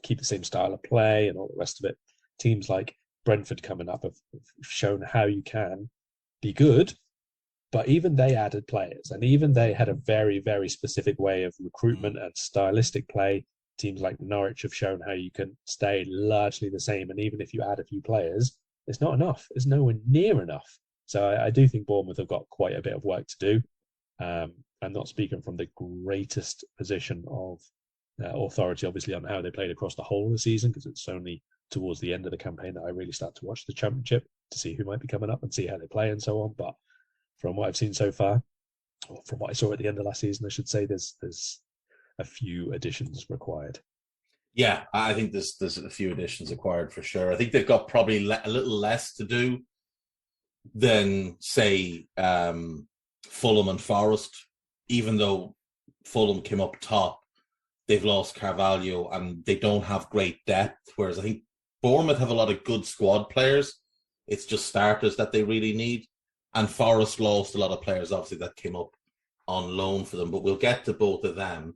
keep the same style of play and all the rest of it. Teams like Brentford coming up have shown how you can be good, but even they added players, and even they had a very, very specific way of recruitment and stylistic play. Teams like Norwich have shown how you can stay largely the same, and even if you add a few players, it's not enough. It's nowhere near enough. So I do think Bournemouth have got quite a bit of work to do. I'm not speaking from the greatest position of authority, obviously, on how they played across the whole of the season, because it's only towards the end of the campaign that I really start to watch the Championship to see who might be coming up and see how they play and so on. But from what I've seen so far, or from what I saw at the end of last season, I should say, there's a few additions required. Yeah, I think there's a few additions required for sure. I think they've got probably a little less to do than, say, Fulham and Forest. Even though Fulham came up top, they've lost Carvalho and they don't have great depth. Whereas I think Bournemouth have a lot of good squad players. It's just starters that they really need. And Forest lost a lot of players, obviously, that came up on loan for them. But we'll get to both of them.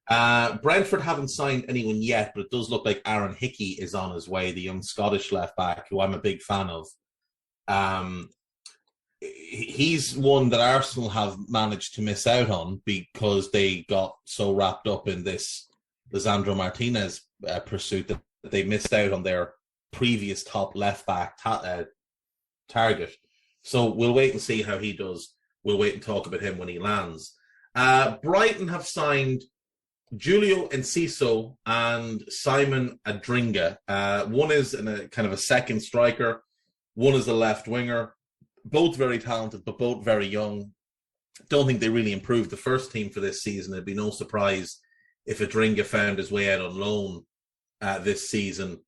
Brentford haven't signed anyone yet, but it does look like Aaron Hickey is on his way, the young Scottish left-back, who I'm a big fan of. He's one that Arsenal have managed to miss out on because they got so wrapped up in this Lisandro Martinez pursuit that they missed out on their previous top left-back target. So we'll wait and see how he does. We'll wait and talk about him when he lands. Brighton have signed Julio Enciso and Simon Adringa. One is a kind of a second striker. One is a left winger. Both very talented, but both very young. Don't think they really improved the first team for this season. It'd be no surprise if Adringa found his way out on loan this season.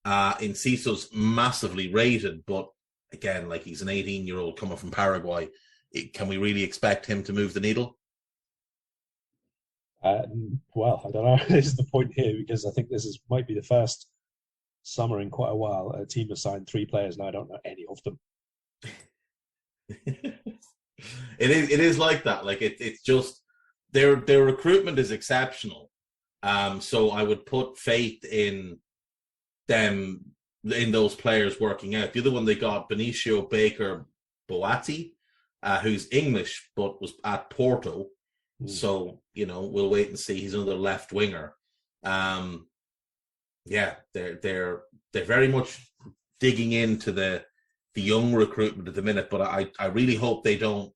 Enciso's massively rated, but again, like, he's an 18-year-old coming from Paraguay. Can we really expect him to move the needle? Well, I don't know. This is the point here, because I think this might be the first summer in quite a while a team has signed 3 players and I don't know any of them. It is like that. Like, it's just their recruitment is exceptional. So I would put faith in them, in those players working out. The other one they got, Benicio Baker Boati, who's English but was at Porto. So, we'll wait and see. He's another left winger. Yeah, they're very much digging into the young recruitment at the minute, but I really hope they don't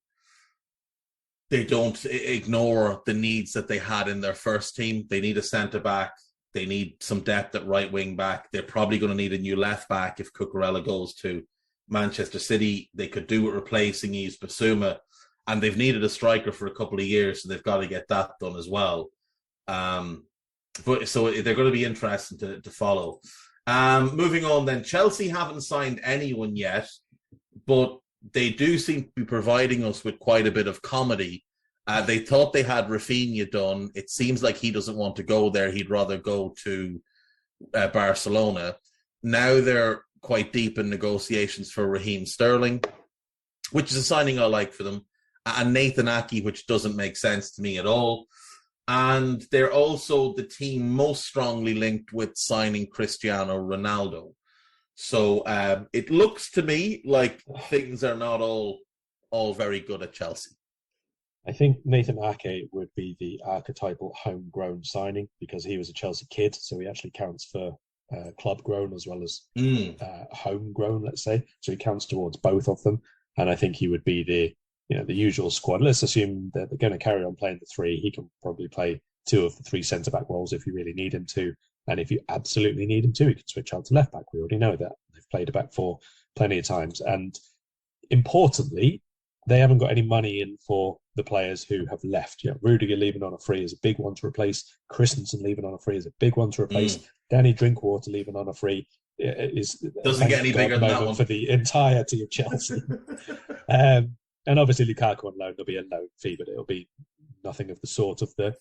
ignore the needs that they had in their first team. They need a centre back. They need some depth at right wing back. They're probably going to need a new left back if Cucurella goes to Manchester City. They could do with replacing Yves Bissouma, and they've needed a striker for a couple of years, so they've got to get that done as well. But so they're going to be interesting to follow. Moving on then, Chelsea haven't signed anyone yet, but they do seem to be providing us with quite a bit of comedy. They thought they had Rafinha done. It seems like he doesn't want to go there. He'd rather go to Barcelona. Now they're quite deep in negotiations for Raheem Sterling, which is a signing I like for them, and Nathan Ake, which doesn't make sense to me at all. And they're also the team most strongly linked with signing Cristiano Ronaldo. So it looks to me like things are not all very good at Chelsea. I think Nathan Ake would be the archetypal homegrown signing because he was a Chelsea kid, so he actually counts for club grown as well as homegrown, let's say. So he counts towards both of them, and I think he would be the usual squad. Let's assume that they're going to carry on playing the three. He can probably play two of the three centre back roles if you really need him to, and if you absolutely need him to, he can switch out to left back. We already know that they've played a back four plenty of times, and importantly, they haven't got any money in for the players who have left. Rudiger leaving on a free is a big one to replace. Christensen leaving on a free is a big one to replace. Danny Drinkwater leaving on a free doesn't get any bigger than that one for the entirety of Chelsea. And obviously Lukaku on loan, there'll be a loan fee, but it'll be nothing of the sort of the.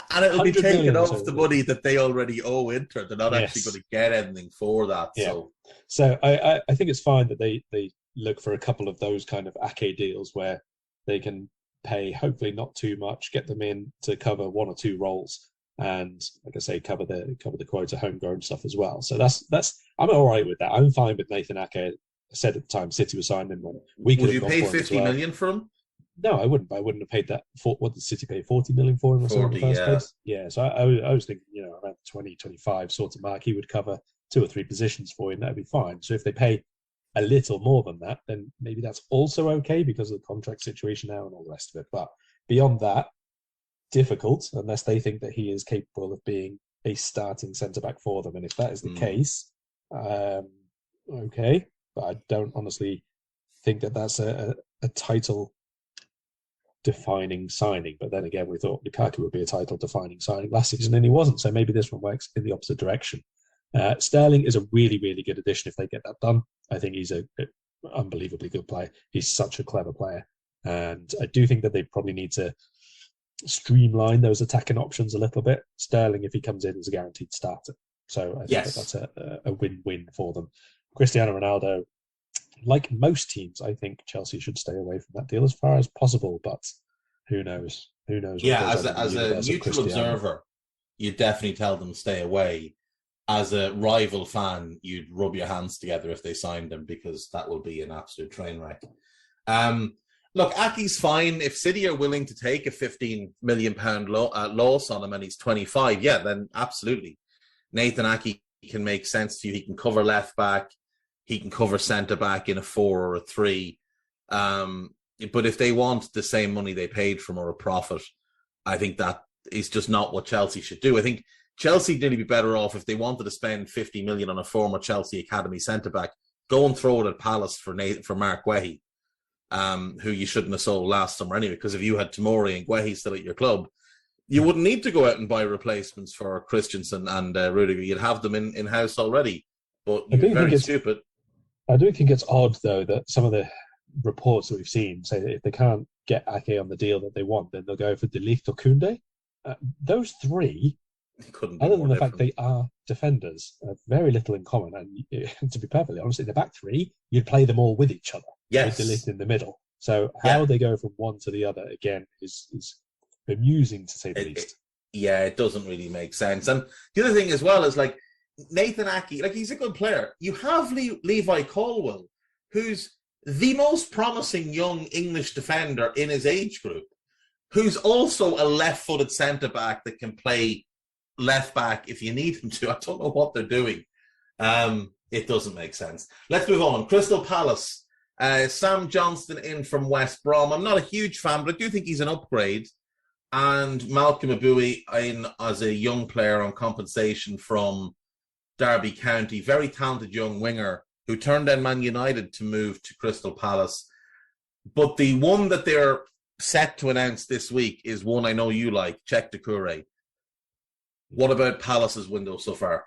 And it'll be taken off the money that they already owe Inter. They're not actually going to get anything for that. Yeah. So I think it's fine that they look for a couple of those kind of Ake deals where they can pay, hopefully not too much, get them in to cover one or two roles, and like I say, cover the quota homegrown stuff as well. So that's I'm all right with that. I'm fine with Nathan Ake. I said at the time City was signing him. Would you pay 50 million for him? No, I wouldn't. I wouldn't have paid that. What did City pay? 40 million for him or so in the first place? Yeah. So I was thinking, around 20, 25 sort of mark, he would cover two or three positions for him. That'd be fine. So if they pay a little more than that, then maybe that's also okay because of the contract situation now and all the rest of it. But beyond that, difficult unless they think that he is capable of being a starting centre-back for them. And if that is the case, okay. But I don't honestly think that that's a title-defining signing. But then again, we thought Lukaku would be a title-defining signing last season, and he wasn't. So maybe this one works in the opposite direction. Sterling is a really, really good addition if they get that done. I think he's an unbelievably good player. He's such a clever player. And I do think that they probably need to streamline those attacking options a little bit. Sterling, if he comes in, is a guaranteed starter. So I think that's a win-win for them. Cristiano Ronaldo, like most teams, I think Chelsea should stay away from that deal as far as possible. But who knows? Who knows? Yeah, as a neutral observer, you definitely tell them to stay away. As a rival fan, you'd rub your hands together if they signed him because that will be an absolute train wreck. Look, Ake's fine. If City are willing to take a £15 million loss on him and he's 25, then absolutely. Nathan Ake can make sense to you. He can cover left back. He can cover centre back in a 4 or a 3. But if they want the same money they paid for him or a profit, I think that is just not what Chelsea should do. I think Chelsea would really be better off if they wanted to spend 50 million on a former Chelsea Academy centre-back. Go and throw it at Palace for Mark Guehi, who you shouldn't have sold last summer anyway, because if you had Tomori and Guehi still at your club, you wouldn't need to go out and buy replacements for Christensen and Rudiger. You'd have them in-house already. But you're very stupid. I do think it's odd, though, that some of the reports that we've seen say that if they can't get Ake on the deal that they want, then they'll go for De Ligt or Koundé. Those three, other than the fact they are defenders, have very little in common. And to be perfectly honest, in the back three, you'd play them all with each other. Yes. With De Ligt in the middle. So how they go from one to the other, again, is amusing to say the least. It doesn't really make sense. And the other thing as well is, like, Nathan Ake, like, he's a good player. You have Levi Colwill, who's the most promising young English defender in his age group, who's also a left-footed centre-back that can play left-back if you need him to. I don't know what they're doing. It doesn't make sense. Let's move on. Crystal Palace. Sam Johnston in from West Brom. I'm not a huge fan, but I do think he's an upgrade. And Malcolm Abui in as a young player on compensation from Derby County. Very talented young winger who turned down Man United to move to Crystal Palace. But the one that they're set to announce this week is one I know you like, Cheick Doucouré. What about Palace's window so far?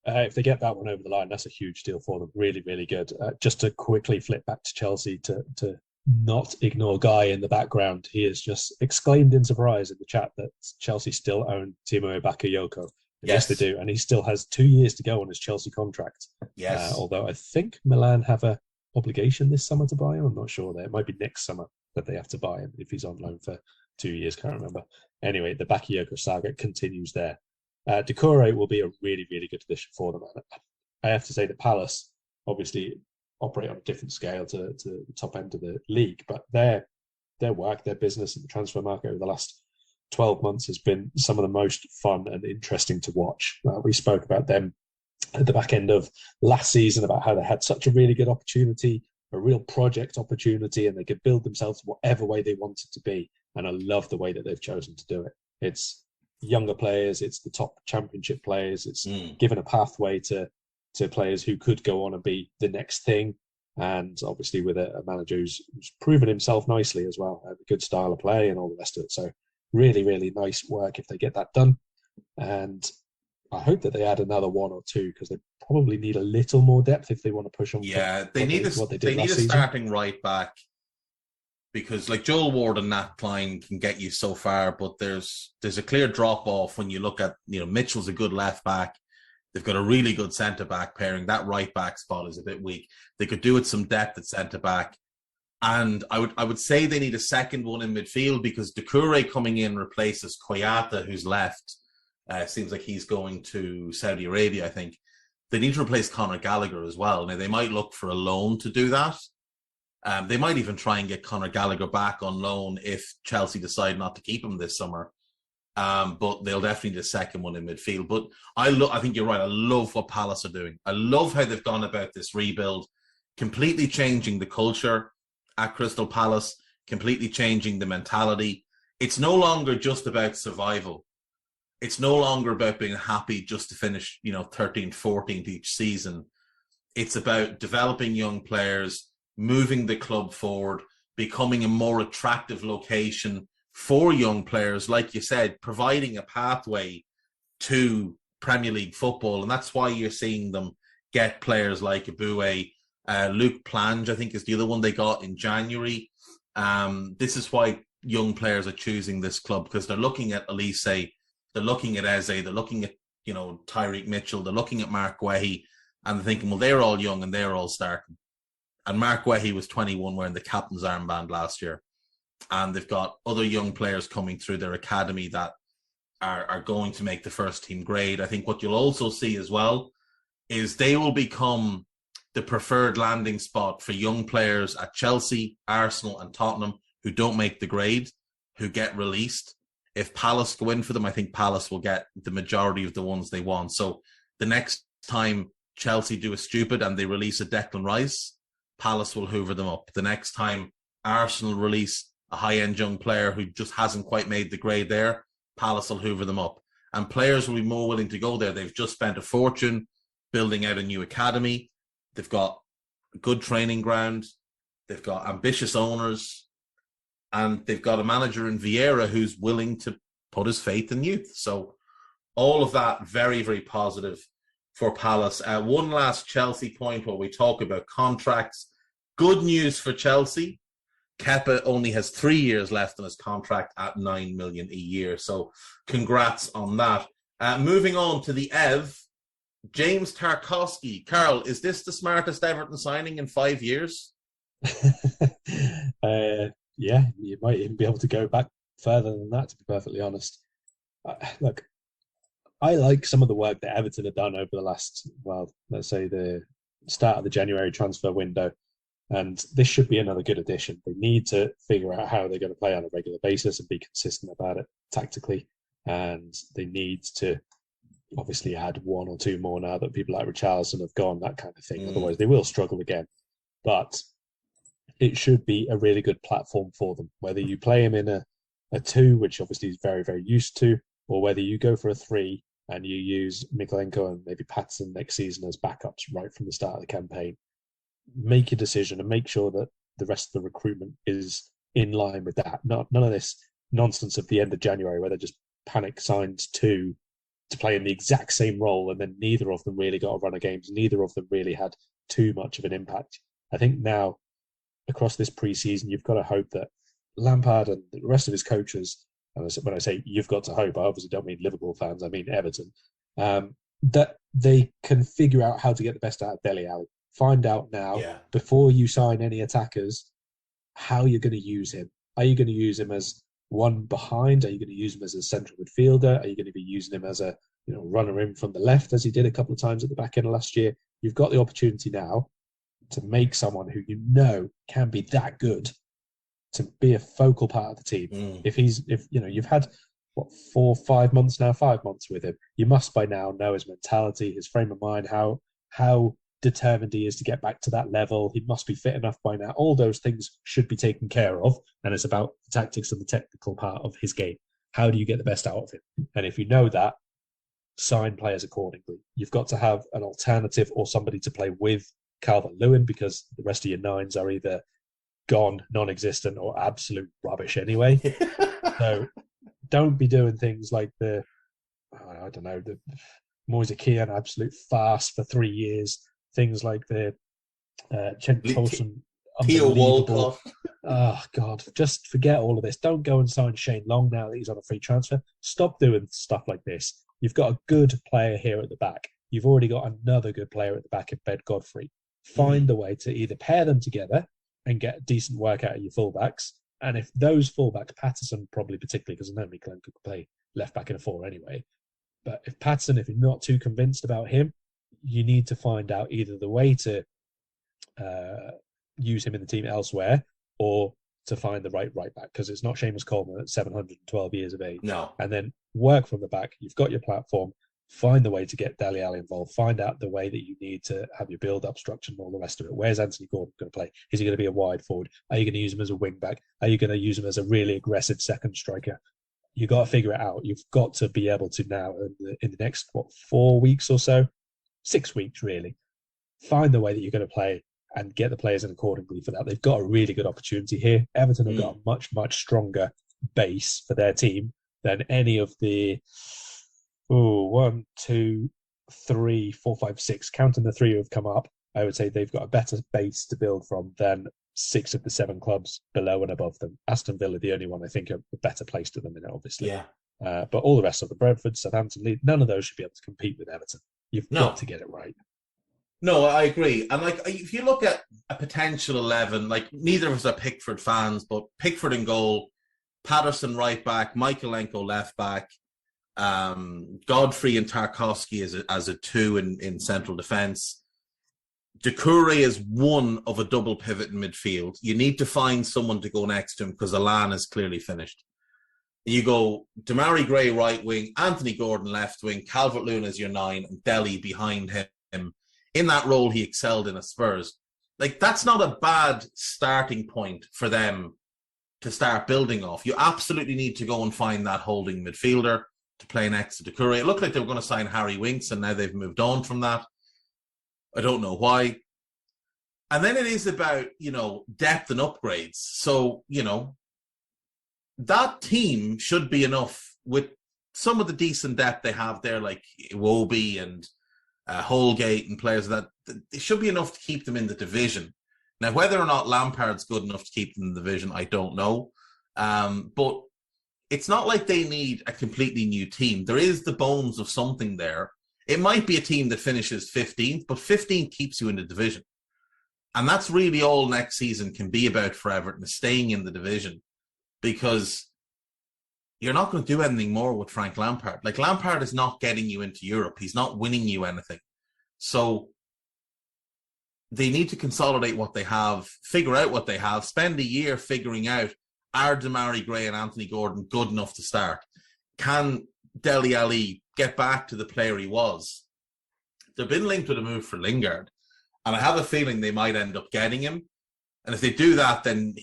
If they get that one over the line, that's a huge deal for them. Really, really good. Just to quickly flip back to Chelsea to not ignore Guy in the background. He has just exclaimed in surprise in the chat that Chelsea still own Timo Bakayoko. Yes, they do. And he still has 2 years to go on his Chelsea contract. Yes. Although I think Milan have a obligation this summer to buy him. I'm not sure there. It might be next summer that they have to buy him if he's on loan for 2 years. Can't remember. Anyway, the Bakayoko saga continues there. Doucouré will be a really, really good addition for them. I have to say that Palace obviously operate on a different scale to the top end of the league, but their work, their business in the transfer market over the last 12 months has been some of the most fun and interesting to watch. We spoke about them at the back end of last season about how they had such a really good opportunity, a real project opportunity, and they could build themselves whatever way they wanted to be. And I love the way that they've chosen to do it. It's younger players, it's the top championship players, it's given a pathway to players who could go on and be the next thing. And obviously with a manager who's proven himself nicely as well, a good style of play and all the rest of it. So really, really nice work if they get that done. And I hope that they add another one or two, because they probably need a little more depth if they want to push on. Yeah, they need a starting right back, because like Joel Ward and Nat Klein can get you so far, but there's a clear drop off when you look at, Mitchell's a good left back. They've got a really good centre back pairing. That right back spot is a bit weak. They could do with some depth at centre back. And I would say they need a second one in midfield, because Doucouré coming in replaces Koyata, who's left. Seems like he's going to Saudi Arabia, I think. They need to replace Conor Gallagher as well. Now, they might look for a loan to do that. They might even try and get Conor Gallagher back on loan if Chelsea decide not to keep him this summer. But they'll definitely need a second one in midfield. But I think you're right. I love what Palace are doing. I love how they've gone about this rebuild, completely changing the culture at Crystal Palace, completely changing the mentality. It's no longer just about survival. It's no longer about being happy just to finish, 13th, 14th each season. It's about developing young players, moving the club forward, becoming a more attractive location for young players, like you said, providing a pathway to Premier League football. And that's why you're seeing them get players like Aboué. Luke Plange, I think, is the other one they got in January. This is why young players are choosing this club, because they're looking at Elise, they're looking at Eze, they're looking at, Tyreek Mitchell, they're looking at Mark Guehi, and they're thinking, well, they're all young and they're all starting. And Mark Guehi was 21 wearing the captain's armband last year. And they've got other young players coming through their academy that are going to make the first team grade. I think what you'll also see as well is they will become the preferred landing spot for young players at Chelsea, Arsenal and Tottenham who don't make the grade, who get released. If Palace go in for them, I think Palace will get the majority of the ones they want. So the next time Chelsea do a stupid and they release a Declan Rice, Palace will hoover them up. The next time Arsenal release a high-end young player who just hasn't quite made the grade there, Palace will hoover them up. And players will be more willing to go there. They've just spent a fortune building out a new academy. They've got a good training ground. They've got ambitious owners. And they've got a manager in Vieira who's willing to put his faith in youth. So all of that very, very positive for Palace. One last Chelsea point where we talk about contracts. Good news for Chelsea. Kepa only has 3 years left on his contract at $9 million a year. So congrats on that. Moving on to the EV, James Tarkowski. Carl, is this the smartest Everton signing in 5 years? Yeah, you might even be able to go back further than that, to be perfectly honest. Look, I like some of the work that Everton have done over the last, let's say the start of the January transfer window. And this should be another good addition. They need to figure out how they're going to play on a regular basis and be consistent about it tactically. And they need to obviously add one or two more now that people like Richarlison have gone, that kind of thing. Otherwise, they will struggle again. But it should be a really good platform for them, whether you play him in a 2, which obviously he's very, very used to, or whether you go for a 3 and you use Mikolenko and maybe Patson next season as backups right from the start of the campaign. Make a decision and make sure that the rest of the recruitment is in line with that. None of this nonsense of the end of January where they just panic signed two to play in the exact same role, and then neither of them really got a run of games. Neither of them really had too much of an impact. I think now, across this pre-season, you've got to hope that Lampard and the rest of his coaches, and when I say you've got to hope, I obviously don't mean Liverpool fans, I mean Everton, that they can figure out how to get the best out of Dele Alli. Find out now, Yeah. before you sign any attackers, how you're going to use him. Are you going to use him as one behind? Are you going to use him as a central midfielder? Are you going to be using him as a runner in from the left, as he did a couple of times at the back end of last year? You've got the opportunity now to make someone who can be that good to be a focal part of the team. If you've had 5 months with him, you must by now know his mentality, his frame of mind, how determined he is to get back to that level. He must be fit enough by now. All those things should be taken care of, and it's about the tactics and the technical part of his game. How do you get the best out of him? And if you know that, sign players accordingly. You've got to have an alternative or somebody to play with Calvert-Lewin, because the rest of your nines are either gone, non-existent, or absolute rubbish anyway. So don't be doing things like the Moise Kean absolute farce for 3 years. Things like the Cenk Tosun. Theo Walcott. Oh, God. Just forget all of this. Don't go and sign Shane Long now that he's on a free transfer. Stop doing stuff like this. You've got a good player here at the back. You've already got another good player at the back in Ben Godfrey. Find a way to either pair them together and get decent work out of your fullbacks. And if those fullbacks, Patterson probably particularly, because I know Mikkel could play left back in a 4 anyway. But if you're not too convinced about him, you need to find out either the way to use him in the team elsewhere, or to find the right back, because it's not Seamus Coleman at 712 years of age. No. And then work from the back. You've got your platform. Find the way to get Dele Alli involved. Find out the way that you need to have your build-up structure and all the rest of it. Where's Anthony Gordon going to play? Is he going to be a wide forward? Are you going to use him as a wing back? Are you going to use him as a really aggressive second striker? You've got to figure it out. You've got to be able to now, in the next, 4 weeks or so, 6 weeks really, find the way that you're going to play and get the players in accordingly for that. They've got a really good opportunity here. Everton have got a much, much stronger base for their team than any of the 1, 2, 3, 4, 5, 6, counting the 3 who have come up. I would say they've got a better base to build from than 6 of the 7 clubs below and above them. Aston Villa, the only one I think are better placed than them in it, obviously. Yeah. But all the rest of the Brentford, Southampton, Leeds, none of those should be able to compete with Everton. You've got to get it right. No, I agree. And if you look at a potential 11, neither of us are Pickford fans, but Pickford in goal, Patterson right back, Michaelenko left back, Godfrey and Tarkowski as a 2 in central defence. Doucouré is one of a double pivot in midfield. You need to find someone to go next to him because Allan is clearly finished. You go Demarai Gray right wing, Anthony Gordon left wing, Calvert-Lewin as your 9, and Dele behind him. In that role, he excelled in at Spurs. That's not a bad starting point for them to start building off. You absolutely need to go and find that holding midfielder to play next to Doucouré. It looked like they were going to sign Harry Winks, and now they've moved on from that. I don't know why. And then it is about, depth and upgrades. So, that team should be enough with some of the decent depth they have there, like Iwobi and Holgate and players that it should be enough to keep them in the division. Now, whether or not Lampard's good enough to keep them in the division, I don't know. But it's not like they need a completely new team. There is the bones of something there. It might be a team that finishes 15th, but 15th keeps you in the division. And that's really all next season can be about for Everton, is staying in the division. Because you're not going to do anything more with Frank Lampard. Lampard is not getting you into Europe. He's not winning you anything. So they need to consolidate what they have, figure out what they have, spend a year figuring out, are Demarai Gray and Anthony Gordon good enough to start? Can Dele Alli get back to the player he was? They've been linked with a move for Lingard, and I have a feeling they might end up getting him. And if they do that, then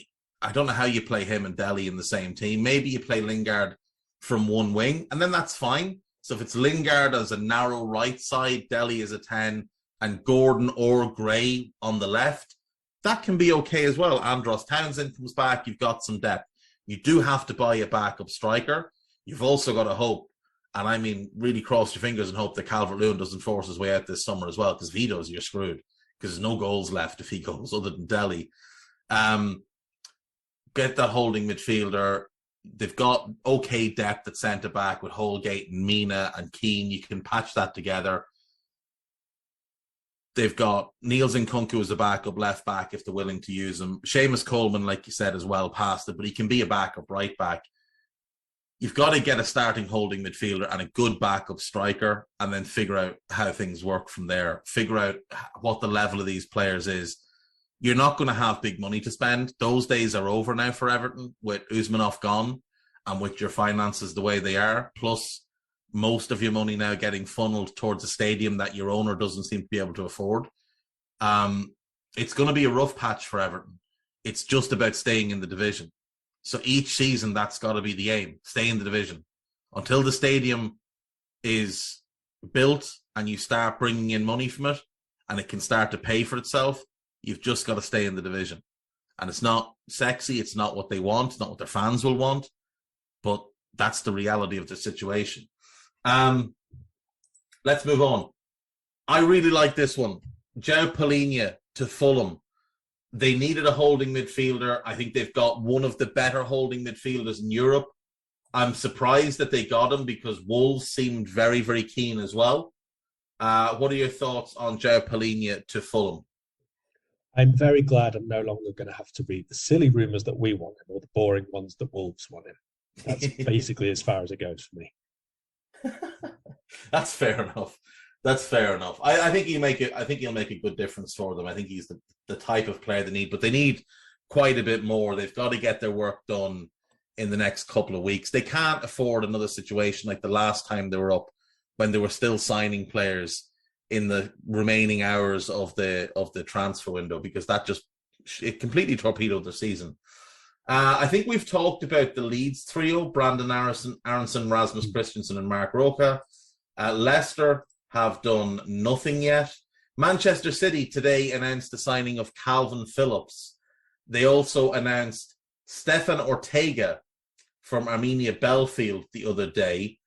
I don't know how you play him and Dele in the same team. Maybe you play Lingard from one wing, and then that's fine. So if it's Lingard as a narrow right side, Dele as a 10, and Gordon or Gray on the left, that can be okay as well. Andros Townsend comes back, you've got some depth. You do have to buy a backup striker. You've also got to hope, and I mean really cross your fingers and hope that Calvert-Lewin doesn't force his way out this summer as well, because if he does, you're screwed, because there's no goals left if he goes other than Dele. Get that holding midfielder. they've got okay depth at centre back with Holgate and Mina and Keane. You can patch that together. They've got Niels Nkunku as a backup left back if they're willing to use him. Seamus Coleman, like you said, is well past it, but he can be a backup right back. You've got to get a starting holding midfielder and a good backup striker, and then figure out how things work from there. Figure out what the level of these players is. You're not going to have big money to spend. Those days are over now for Everton, with Usmanov gone and with your finances the way they are. Plus, most of your money now getting funneled towards a stadium that your owner doesn't seem to be able to afford. It's going to be a rough patch for Everton. It's just about staying in the division. So each season, that's got to be the aim. Stay in the division. Until the stadium is built and you start bringing in money from it and it can start to pay for itself, you've just got to stay in the division. And it's not sexy. It's not what they want. It's not what their fans will want. But that's the reality of the situation. Let's move on. I really like this one. João Palhinha to Fulham. They needed a holding midfielder. I think they've got one of the better holding midfielders in Europe. I'm surprised that they got him because Wolves seemed very, very keen as well. What are your thoughts on João Palhinha to Fulham? I'm very glad I'm no longer going to have to read the silly rumours that we want him or the boring ones that Wolves want him. That's basically as far as it goes for me. That's fair enough. That's fair enough. I think he'll make a good difference for them. I think he's the type of player they need, but they need quite a bit more. They've got to get their work done in the next couple of weeks. They can't afford another situation like the last time they were up, when they were still signing players in the remaining hours of the transfer window, because it completely torpedoed their season. I think we've talked about the Leeds trio: Brandon Aronson, Rasmus Christensen, and Mark Roca. Leicester have done nothing yet. Manchester City today announced the signing of Calvin Phillips. They also announced Stefan Ortega from Arminia Belfield the other day.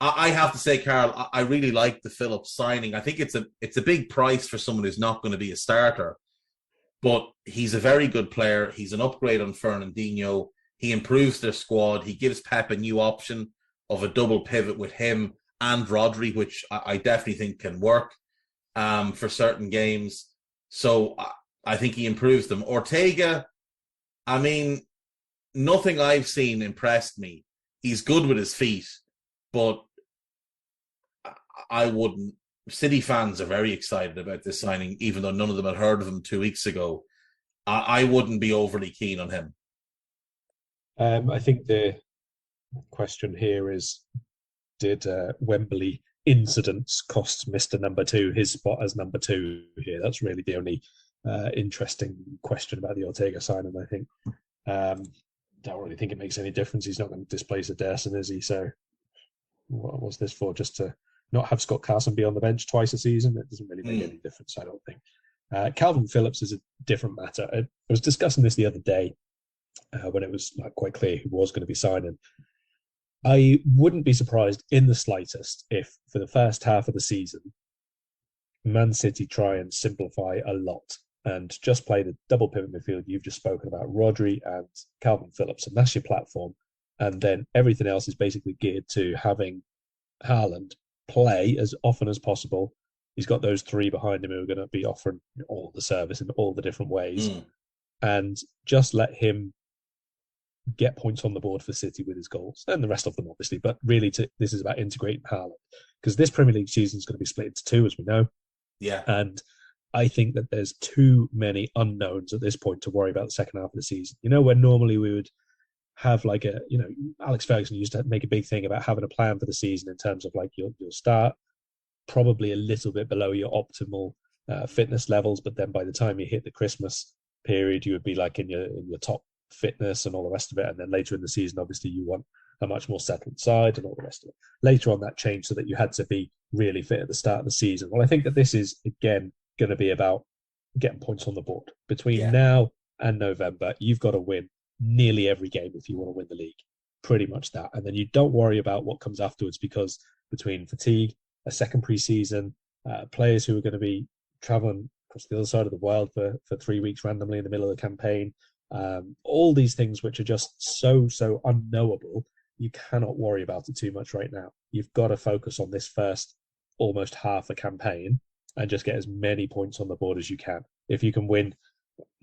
I have to say, Carl, I really like the Phillips signing. I think it's a big price for someone who's not going to be a starter, but he's a very good player. He's an upgrade on Fernandinho. He improves their squad. He gives Pep a new option of a double pivot with him and Rodri, which I definitely think can work for certain games. So I think he improves them. Ortega, I mean, nothing I've seen impressed me. He's good with his feet, but I wouldn't. City fans are very excited about this signing, even though none of them had heard of him 2 weeks ago. I wouldn't be overly keen on him. I think the question here is, did Wembley incidents cost Mr. Number 2 his spot as number 2 here? That's really the only interesting question about the Ortega signing, I think. Don't really think it makes any difference. He's not going to displace Ederson, is he? So what was this for? Just to not have Scott Carson be on the bench twice a season? It doesn't really make any difference, I don't think. Calvin Phillips is a different matter. I was discussing this the other day when it was quite clear who was going to be signing. I wouldn't be surprised in the slightest if, for the first half of the season, Man City try and simplify a lot and just play the double pivot midfield you've just spoken about, Rodri and Calvin Phillips, and that's your platform. And then everything else is basically geared to having Haaland play as often as possible. He's got those 3 behind him who are going to be offering all the service in all the different ways. And just let him get points on the board for City with his goals, and the rest of them, obviously. But really, this is about integrating Haaland, because this Premier League season is going to be split into 2, as we know. Yeah. And I think that there's too many unknowns at this point to worry about the second half of the season. Where normally we would have Alex Ferguson used to make a big thing about having a plan for the season in terms of you'll start probably a little bit below your optimal fitness levels, but then by the time you hit the Christmas period, you would be in your top fitness and all the rest of it. And then later in the season, obviously, you want a much more settled side and all the rest of it. Later on, that changed so that you had to be really fit at the start of the season. Well, I think that this is, again, going to be about getting points on the board. Between now and November, you've got to win nearly every game if you want to win the league. Pretty much that. And then you don't worry about what comes afterwards, because between fatigue, a second pre-season, players who are going to be traveling across the other side of the world for 3 weeks randomly in the middle of the campaign, All these things which are just so unknowable, you cannot worry about it too much right now. You've got to focus on this first almost half a campaign and just get as many points on the board as you can. If you can win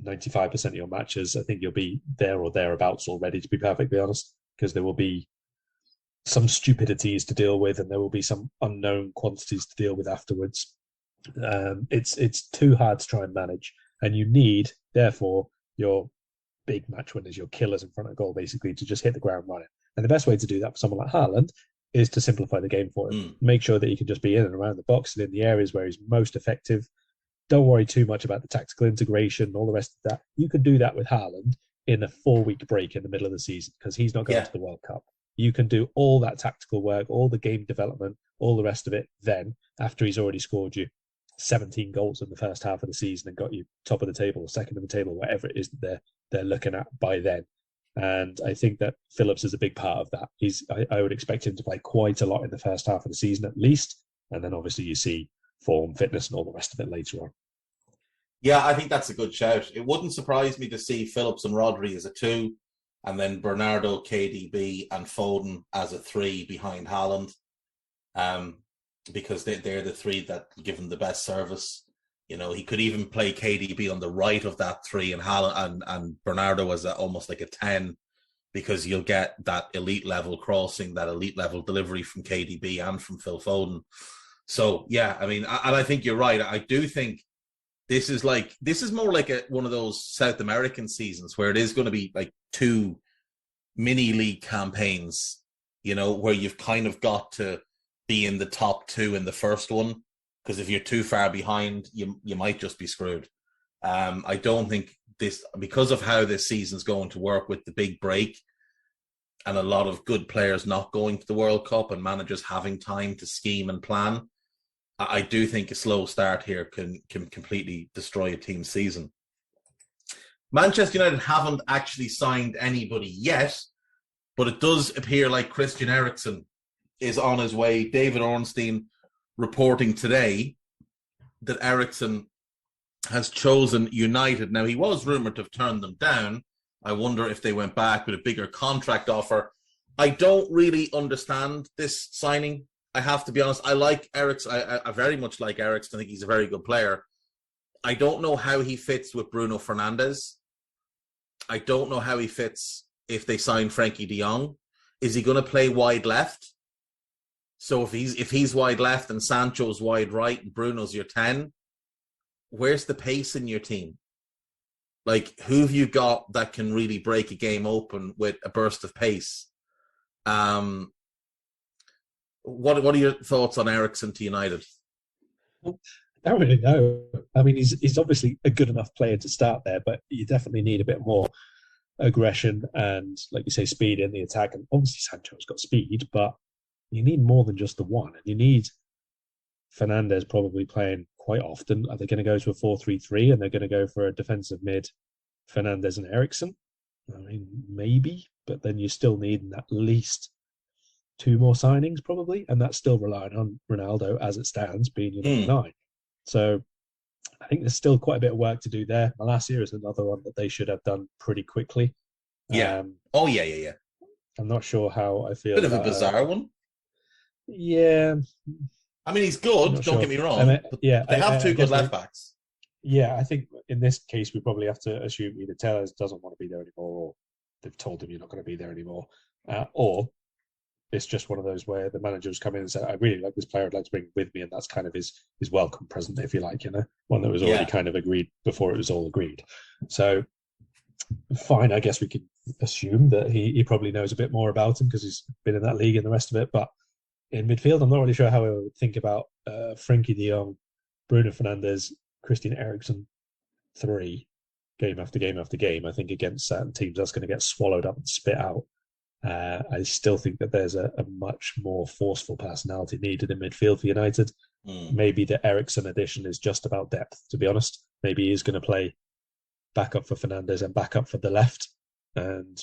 95% of your matches, I think you'll be there or thereabouts already, to be perfectly honest, because there will be some stupidities to deal with and there will be some unknown quantities to deal with afterwards. It's too hard to try and manage, and you need, therefore, your big match winners, your killers in front of goal, basically, to just hit the ground running. And the best way to do that for someone like Haaland is to simplify the game for him. Make sure that he can just be in and around the box and in the areas where he's most effective. Don't worry too much about the tactical integration and all the rest of that. You can do that with Haaland in a 4-week break in the middle of the season because he's not going to the World Cup. You can do all that tactical work, all the game development, all the rest of it then, after he's already scored you 17 goals in the first half of the season and got you top of the table or second of the table, whatever it is that they're looking at by then. And I think that Phillips is a big part of that. I would expect him to play quite a lot in the first half of the season at least. And then obviously you see form, fitness and all the rest of it later on. Yeah, I think that's a good shout. It wouldn't surprise me to see Phillips and Rodri as a 2, and then Bernardo, KDB and Foden as a 3 behind Haaland, because they're the 3 that give him the best service. You know, he could even play KDB on the right of that 3 and Haaland and Bernardo as almost like a 10, because you'll get that elite level crossing, that elite level delivery from KDB and from Phil Foden. So, yeah, I mean, and I think you're right. I do think this is more like one of those South American seasons where it is going to be like 2 mini league campaigns, you know, where you've kind of got to be in the top 2 in the first one. Because if you're too far behind, you might just be screwed. I don't think this, because of how this season's going to work with the big break and a lot of good players not going to the World Cup and managers having time to scheme and plan, I do think a slow start here can completely destroy a team's season. Manchester United haven't actually signed anybody yet, but it does appear like Christian Eriksen is on his way. David Ornstein reporting today that Eriksen has chosen United. Now, he was rumoured to have turned them down. I wonder if they went back with a bigger contract offer. I don't really understand this signing. I have to be honest. I like Eriksen. I very much like Eriksen. I think he's a very good player. I don't know how he fits with Bruno Fernandes. I don't know how he fits if they sign Frankie de Jong. Is he going to play wide left? So if he's wide left and Sancho's wide right and Bruno's your 10, where's the pace in your team? Like, who have you got that can really break a game open with a burst of pace? What are your thoughts on Eriksen to United? I don't really know. I mean, he's obviously a good enough player to start there, but you definitely need a bit more aggression and, like you say, speed in the attack. And obviously Sancho's got speed, but you need more than just the one. And you need Fernandes probably playing quite often. Are they going to go to a 4-3-3 and they're going to go for a defensive mid, Fernandes and Eriksen? I mean, maybe, but then you still need at least 2 more signings probably, and that's still relying on Ronaldo as it stands being your number 9. So I think there's still quite a bit of work to do there. Malacia is another one that they should have done pretty quickly. Yeah. Yeah. I'm not sure how I feel. Bit of a bizarre one. Yeah. I mean, he's good, don't get me wrong. They have 2 good left backs. Yeah, I think in this case, we probably have to assume either Tellez doesn't want to be there anymore, or they've told him you're not going to be there anymore. Or it's just one of those where the managers come in and say, I really like this player, I'd like to bring him with me. And that's kind of his welcome present, if you like, you know, one that was already kind of agreed before it was all agreed. So fine, I guess we could assume that he probably knows a bit more about him because he's been in that league and the rest of it. But in midfield, I'm not really sure how I would think about Frankie de Jong, Bruno Fernandes, Christian Eriksen, 3, game after game after game. I think against certain teams, that's going to get swallowed up and spit out. I still think that there's a much more forceful personality needed in midfield for United. Maybe the Eriksen addition is just about depth, to be honest. Maybe he's going to play back up for Fernandes and back up for the left and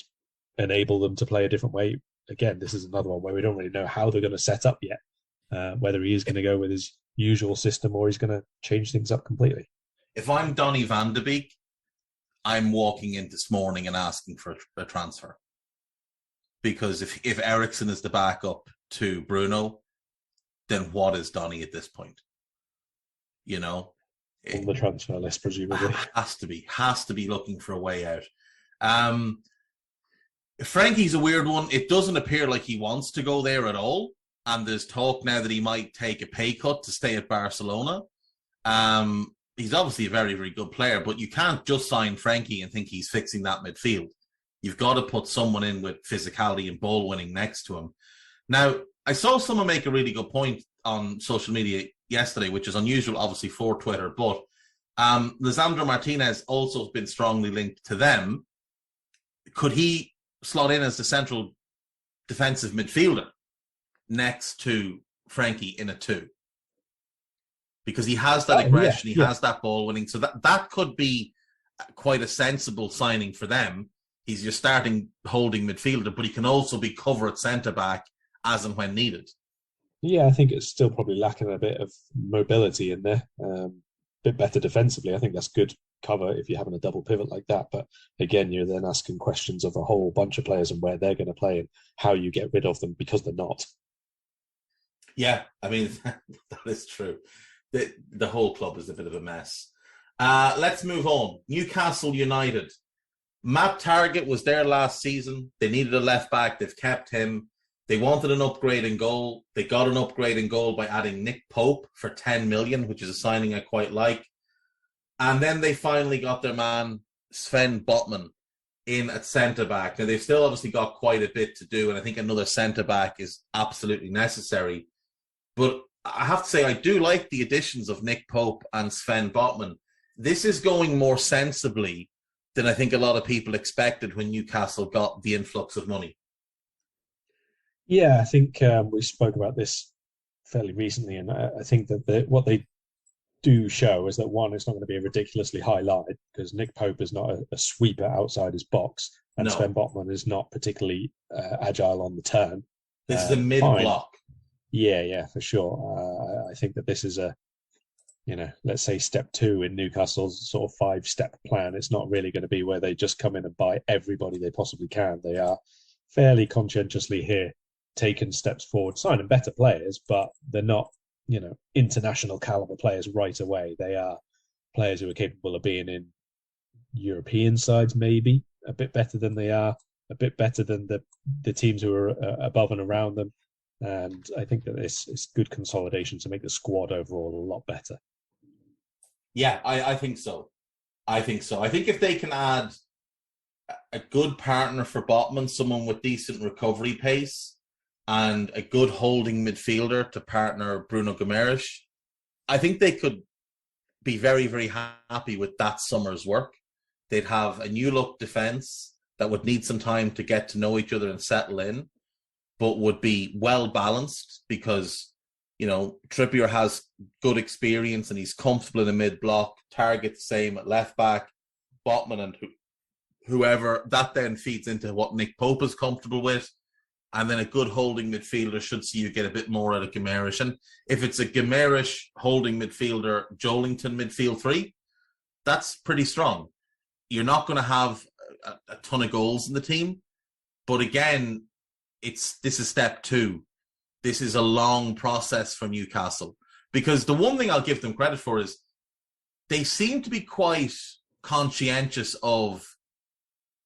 enable them to play a different way. Again, this is another one where we don't really know how they're going to set up yet, whether he is going to go with his usual system or he's going to change things up completely. If I'm Donny van de Beek, I'm walking in this morning and asking for a transfer. Because if Eriksen is the backup to Bruno, then what is Donny at this point? You know? On the transfer list, presumably. Has to be looking for a way out. Frankie's a weird one. It doesn't appear like he wants to go there at all. And there's talk now that he might take a pay cut to stay at Barcelona. He's obviously a very, very good player, but you can't just sign Frankie and think he's fixing that midfield. You've got to put someone in with physicality and ball winning next to him. Now, I saw someone make a really good point on social media yesterday, which is unusual, obviously, for Twitter, but Lisandro Martinez also has been strongly linked to them. Could he slot in as the central defensive midfielder next to Frankie in a 2? Because he has that aggression, he has that ball winning. So that could be quite a sensible signing for them. He's your starting holding midfielder, but he can also be cover at centre-back as and when needed. Yeah, I think it's still probably lacking a bit of mobility in there. A bit better defensively. I think that's good cover if you're having a double pivot like that. But again, you're then asking questions of a whole bunch of players and where they're going to play and how you get rid of them because they're not. Yeah, I mean, that is true. The whole club is a bit of a mess. Let's move on. Newcastle United. Matt Targett was there last season. They needed a left back. They've kept him. They wanted an upgrade in goal. They got an upgrade in goal by adding Nick Pope for 10 million, which is a signing I quite like. And then they finally got their man, Sven Botman, in at centre-back. Now, they've still obviously got quite a bit to do, and I think another centre-back is absolutely necessary. But I have to say, I do like the additions of Nick Pope and Sven Botman. This is going more sensibly than I think a lot of people expected when Newcastle got the influx of money. Yeah, I think we spoke about this fairly recently, and I think that what they do show is that, one, it's not going to be a ridiculously high line because Nick Pope is not a sweeper outside his box, and Sven Botman is not particularly agile on the turn. This is a mid-block. Yeah, for sure. I think that this is let's say step 2 in Newcastle's sort of 5-step plan. It's not really going to be where they just come in and buy everybody they possibly can. They are fairly conscientiously here, taking steps forward, signing better players, but they're not, international caliber players right away. They are players who are capable of being in European sides, maybe a bit better than they are, a bit better than the teams who are above and around them. And I think that it's good consolidation to make the squad overall a lot better. Yeah, I think so. I think if they can add a good partner for Botman, someone with decent recovery pace, and a good holding midfielder to partner Bruno Guimaraes, I think they could be very, very happy with that summer's work. They'd have a new look defence that would need some time to get to know each other and settle in, but would be well balanced because, Trippier has good experience and he's comfortable in the mid-block. Target the same at left-back. Botman and whoever, that then feeds into what Nick Pope is comfortable with. And then a good holding midfielder should see you get a bit more out of Guimaraes. And if it's a Guimaraes holding midfielder, Joelinton midfield 3, that's pretty strong. You're not going to have a ton of goals in the team. But again, this is step 2. This is a long process for Newcastle. Because the one thing I'll give them credit for is they seem to be quite conscientious of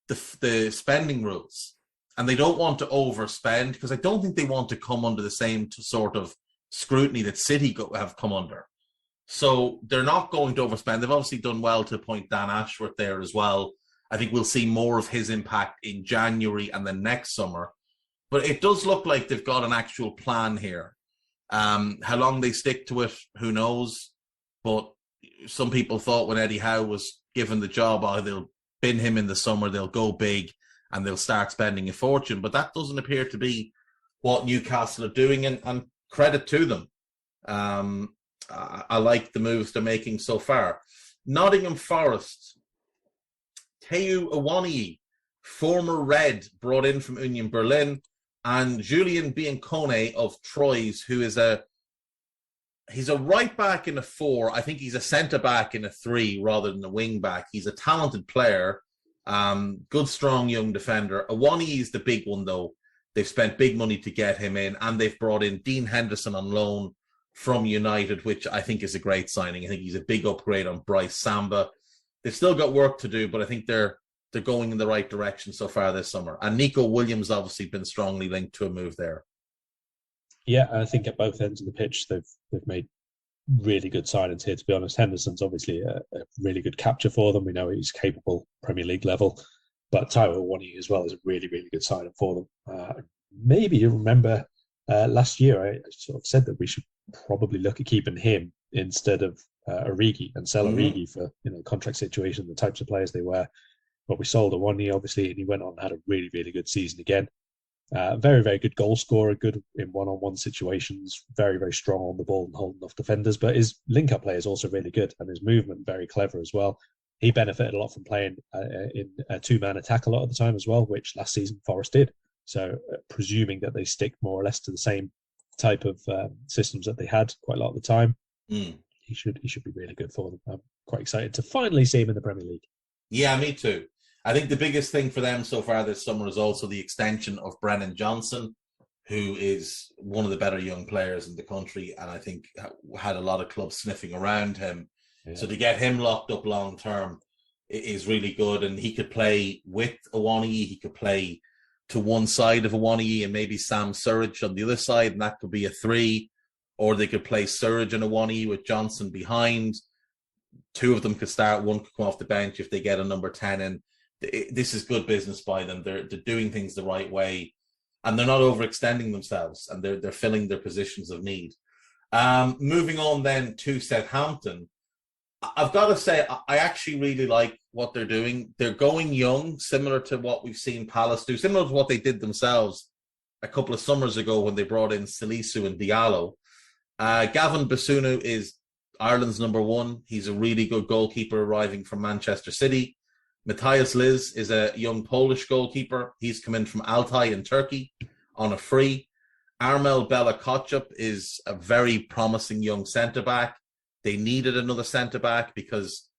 the spending rules. And they don't want to overspend because I don't think they want to come under the same sort of scrutiny that City have come under. So they're not going to overspend. They've obviously done well to appoint Dan Ashworth there as well. I think we'll see more of his impact in January and then next summer. But it does look like they've got an actual plan here. How long they stick to it, who knows? But some people thought when Eddie Howe was given the job, they'll bin him in the summer, they'll go big, and they'll start spending a fortune. But that doesn't appear to be what Newcastle are doing, and credit to them. I like the moves they're making so far. Nottingham Forest, Teu Awoniyi, former Red, brought in from Union Berlin, and Julian Biancone of Troyes, who is a He's a right back in a 4. I think he's a centre back in a 3 rather than a wing back. He's a talented player, good, strong young defender. Awoniyi is the big one, though. They've spent big money to get him in, and they've brought in Dean Henderson on loan from United, which I think is a great signing. I think he's a big upgrade on Bryce Samba. They've still got work to do, but I think they're going in the right direction so far this summer. And Nico Williams obviously been strongly linked to a move there. Yeah, I think at both ends of the pitch, they've made really good signings here, to be honest. Henderson's obviously a really good capture for them. We know he's capable Premier League level. But Taiwo Awoniyi as well is a really, really good signing for them. Maybe you remember last year I sort of said that we should probably look at keeping him instead of Origi and sell Origi for contract situation, the types of players they were. But we sold Awoniyi, obviously, and he went on and had a really, really good season again. Very, very good goal scorer, good in one-on-one situations, very, very strong on the ball and holding off defenders. But his link-up play is also really good, and his movement very clever as well. He benefited a lot from playing in a two-man attack a lot of the time as well, which last season Forest did. So presuming that they stick more or less to the same type of systems that they had quite a lot of the time, he should be really good for them. I'm quite excited to finally see him in the Premier League. Yeah, me too. I think the biggest thing for them so far this summer is also the extension of Brennan Johnson, who is one of the better young players in the country, and I think had a lot of clubs sniffing around him. Yeah. So to get him locked up long term is really good, and he could play with Awoniyi. He could play to one side of Awoniyi and maybe Sam Surridge on the other side, and that could be a 3. Or they could play Surridge and Awoniyi with Johnson behind. 2 of them could start, 1 could come off the bench if they get a number 10 in. This is good business by them. They're doing things the right way, and they're not overextending themselves, and they're filling their positions of need. Moving on then to Southampton, I've got to say I actually really like what they're doing. They're going young, similar to what we've seen Palace do, similar to what they did themselves a couple of summers ago when they brought in Salisu and Diallo. Gavin Basunu is Ireland's number 1. He's a really good goalkeeper arriving from Manchester City. Matthias Liz is a young Polish goalkeeper. He's come in from Altay in Turkey on a free. Armel Bella-Kotchap is a very promising young centre-back. They needed another centre-back because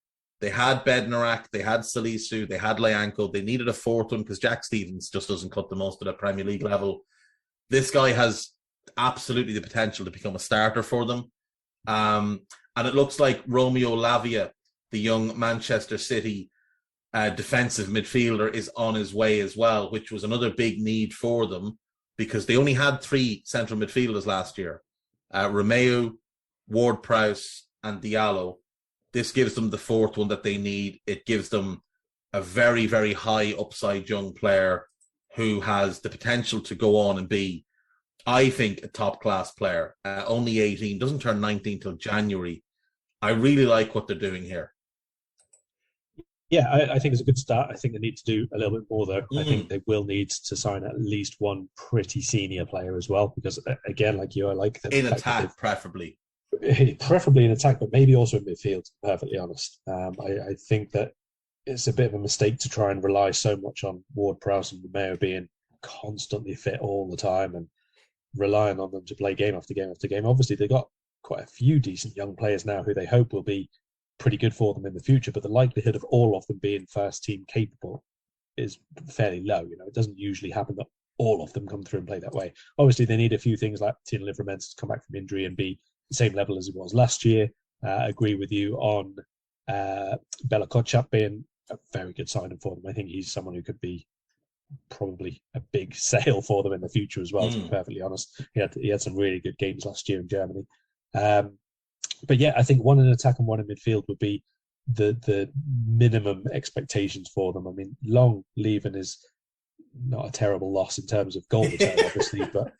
they had Bednarak, they had Salisu, they had Leyanko. They needed a 4th one because Jack Stevens just doesn't cut the most at a Premier League level. This guy has absolutely the potential to become a starter for them. And it looks like Romeo Lavia, the young Manchester City defensive midfielder, is on his way as well, which was another big need for them because they only had 3 central midfielders last year. Romeu, Ward-Prowse and Diallo. This gives them the 4th one that they need. It gives them a very, very high upside young player who has the potential to go on and be, I think, a top-class player. Only 18, doesn't turn 19 till January. I really like what they're doing here. Yeah, I think it's a good start. I think they need to do a little bit more, though. I think they will need to sign at least one pretty senior player as well, because, again, like you, I like... In attack, preferably. Preferably in attack, but maybe also in midfield, to be perfectly honest. I think that it's a bit of a mistake to try and rely so much on Ward-Prowse and Romeo being constantly fit all the time and relying on them to play game after game after game. Obviously, they've got quite a few decent young players now who they hope will be pretty good for them in the future, but the likelihood of all of them being first team capable is fairly low. It doesn't usually happen that all of them come through and play that way. Obviously, they need a few things like Tino Livramento to come back from injury and be the same level as he was last year. Agree with you on Bella-Kotchap being a very good signing for them. I think he's someone who could be probably a big sale for them in the future as well, to be perfectly honest. He had some really good games last year in Germany. But yeah, I think one in attack and one in midfield would be the minimum expectations for them. I mean, Long leaving is not a terrible loss in terms of goal return, obviously, but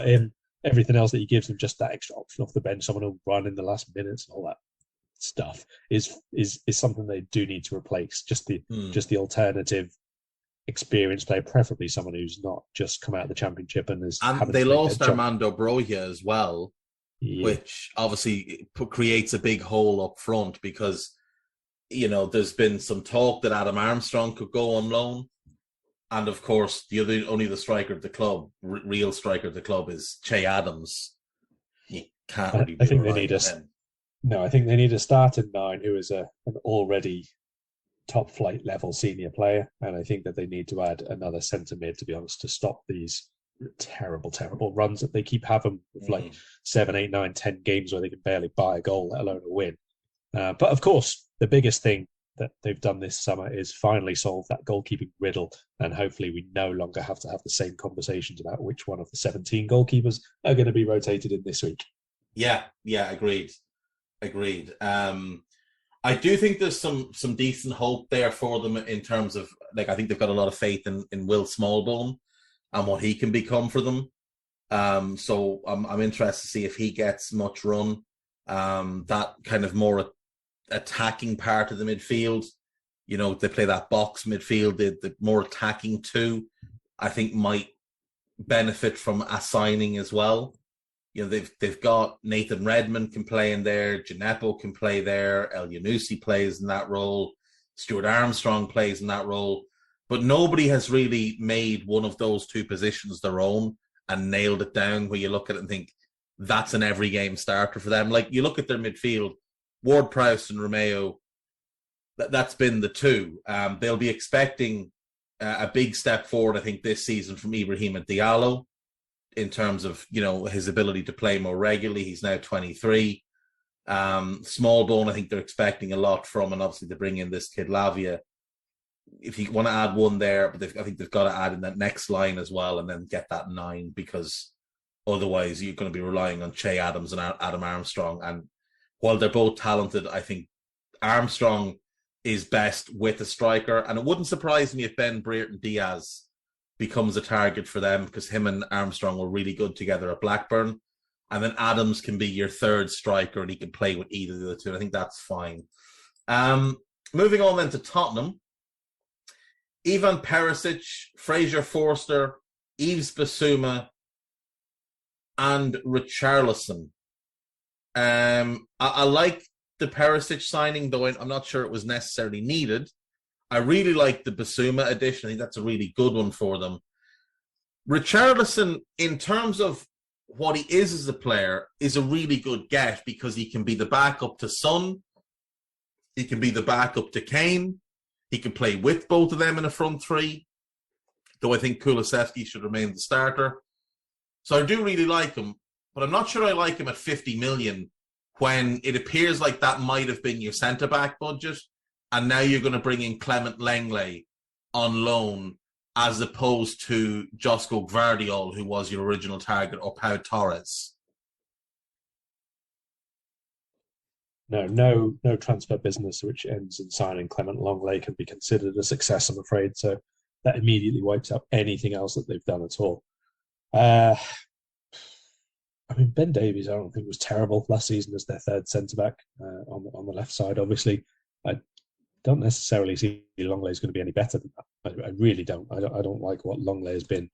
in everything else that he gives them, just that extra option off the bench, someone who'll run in the last minutes and all that stuff is something they do need to replace. Just the alternative experienced player, preferably someone who's not just come out of the Championship and is. And they lost Armando Broja as well. Yeah. Which obviously creates a big hole up front because, there's been some talk that Adam Armstrong could go on loan. And of course, only the striker of the club, real striker of the club, is Che Adams. You can't really I be think they relying need on a him. no. I think they need a starting nine who is an already top flight level senior player, and I think that they need to add another centre mid, to be honest, to stop these terrible runs that they keep having with like 7, 8, 9, 10 games where they can barely buy a goal, let alone a win. But of course, the biggest thing that they've done this summer is finally solve that goalkeeping riddle, and hopefully we no longer have to have the same conversations about which one of the 17 goalkeepers are going to be rotated in this week. Yeah, agreed. I do think there's some decent hope there for them in terms of, like, I think they've got a lot of faith in Will Smallbone and what he can become for them. So I'm interested to see if he gets much run. That kind of more attacking part of the midfield, you know, they play that box midfield, the more attacking two, I think might benefit from a signing as well. You know, they've got Nathan Redmond can play in there, Gineppo can play there, El Yunusi plays in that role, Stuart Armstrong plays in that role, but nobody has really made one of those two positions their own and nailed it down where you look at it and think that's an every game starter for them. Like, you look at their midfield, Ward-Prowse and Romeo, that's been the two. They'll be expecting a big step forward, I think, this season from Ibrahima Diallo in terms of, you know, his ability to play more regularly. He's now 23. Smallbone, I think they're expecting a lot from, and obviously they bring in this kid Lavia. If you want to add one there, but I think they've got to add in that next line as well, and then get that 9, because otherwise you're going to be relying on Che Adams and Adam Armstrong. And while they're both talented, I think Armstrong is best with a striker, and it wouldn't surprise me if Ben Brereton Diaz becomes a target for them, because him and Armstrong were really good together at Blackburn. And then Adams can be your third striker and he can play with either of the two. I think that's fine. Moving on then to Tottenham. Ivan Perisic, Fraser Forster, Yves Bissouma, and Richarlison. I like the Perisic signing, though I'm not sure it was necessarily needed. I really like the Bissouma addition. I think that's a really good one for them. Richarlison, in terms of what he is as a player, is a really good get, because he can be the backup to Son. He can be the backup to Kane. He can play with both of them in a front three, though I think Kulusevski should remain the starter. So I do really like him, but I'm not sure I like him at 50 million when it appears like that might have been your centre-back budget, and now you're going to bring in Clement Lenglet on loan as opposed to Josko Gvardiol, who was your original target, or Pau Torres. No transfer business which ends in signing Clement Lenglet can be considered a success, I'm afraid. So that immediately wipes out anything else that they've done at all. I mean, Ben Davies, I don't think was terrible last season as their third centre-back on the left side. Obviously, I don't necessarily see Lenglet is going to be any better than that. I really don't. I don't like what Lenglet has been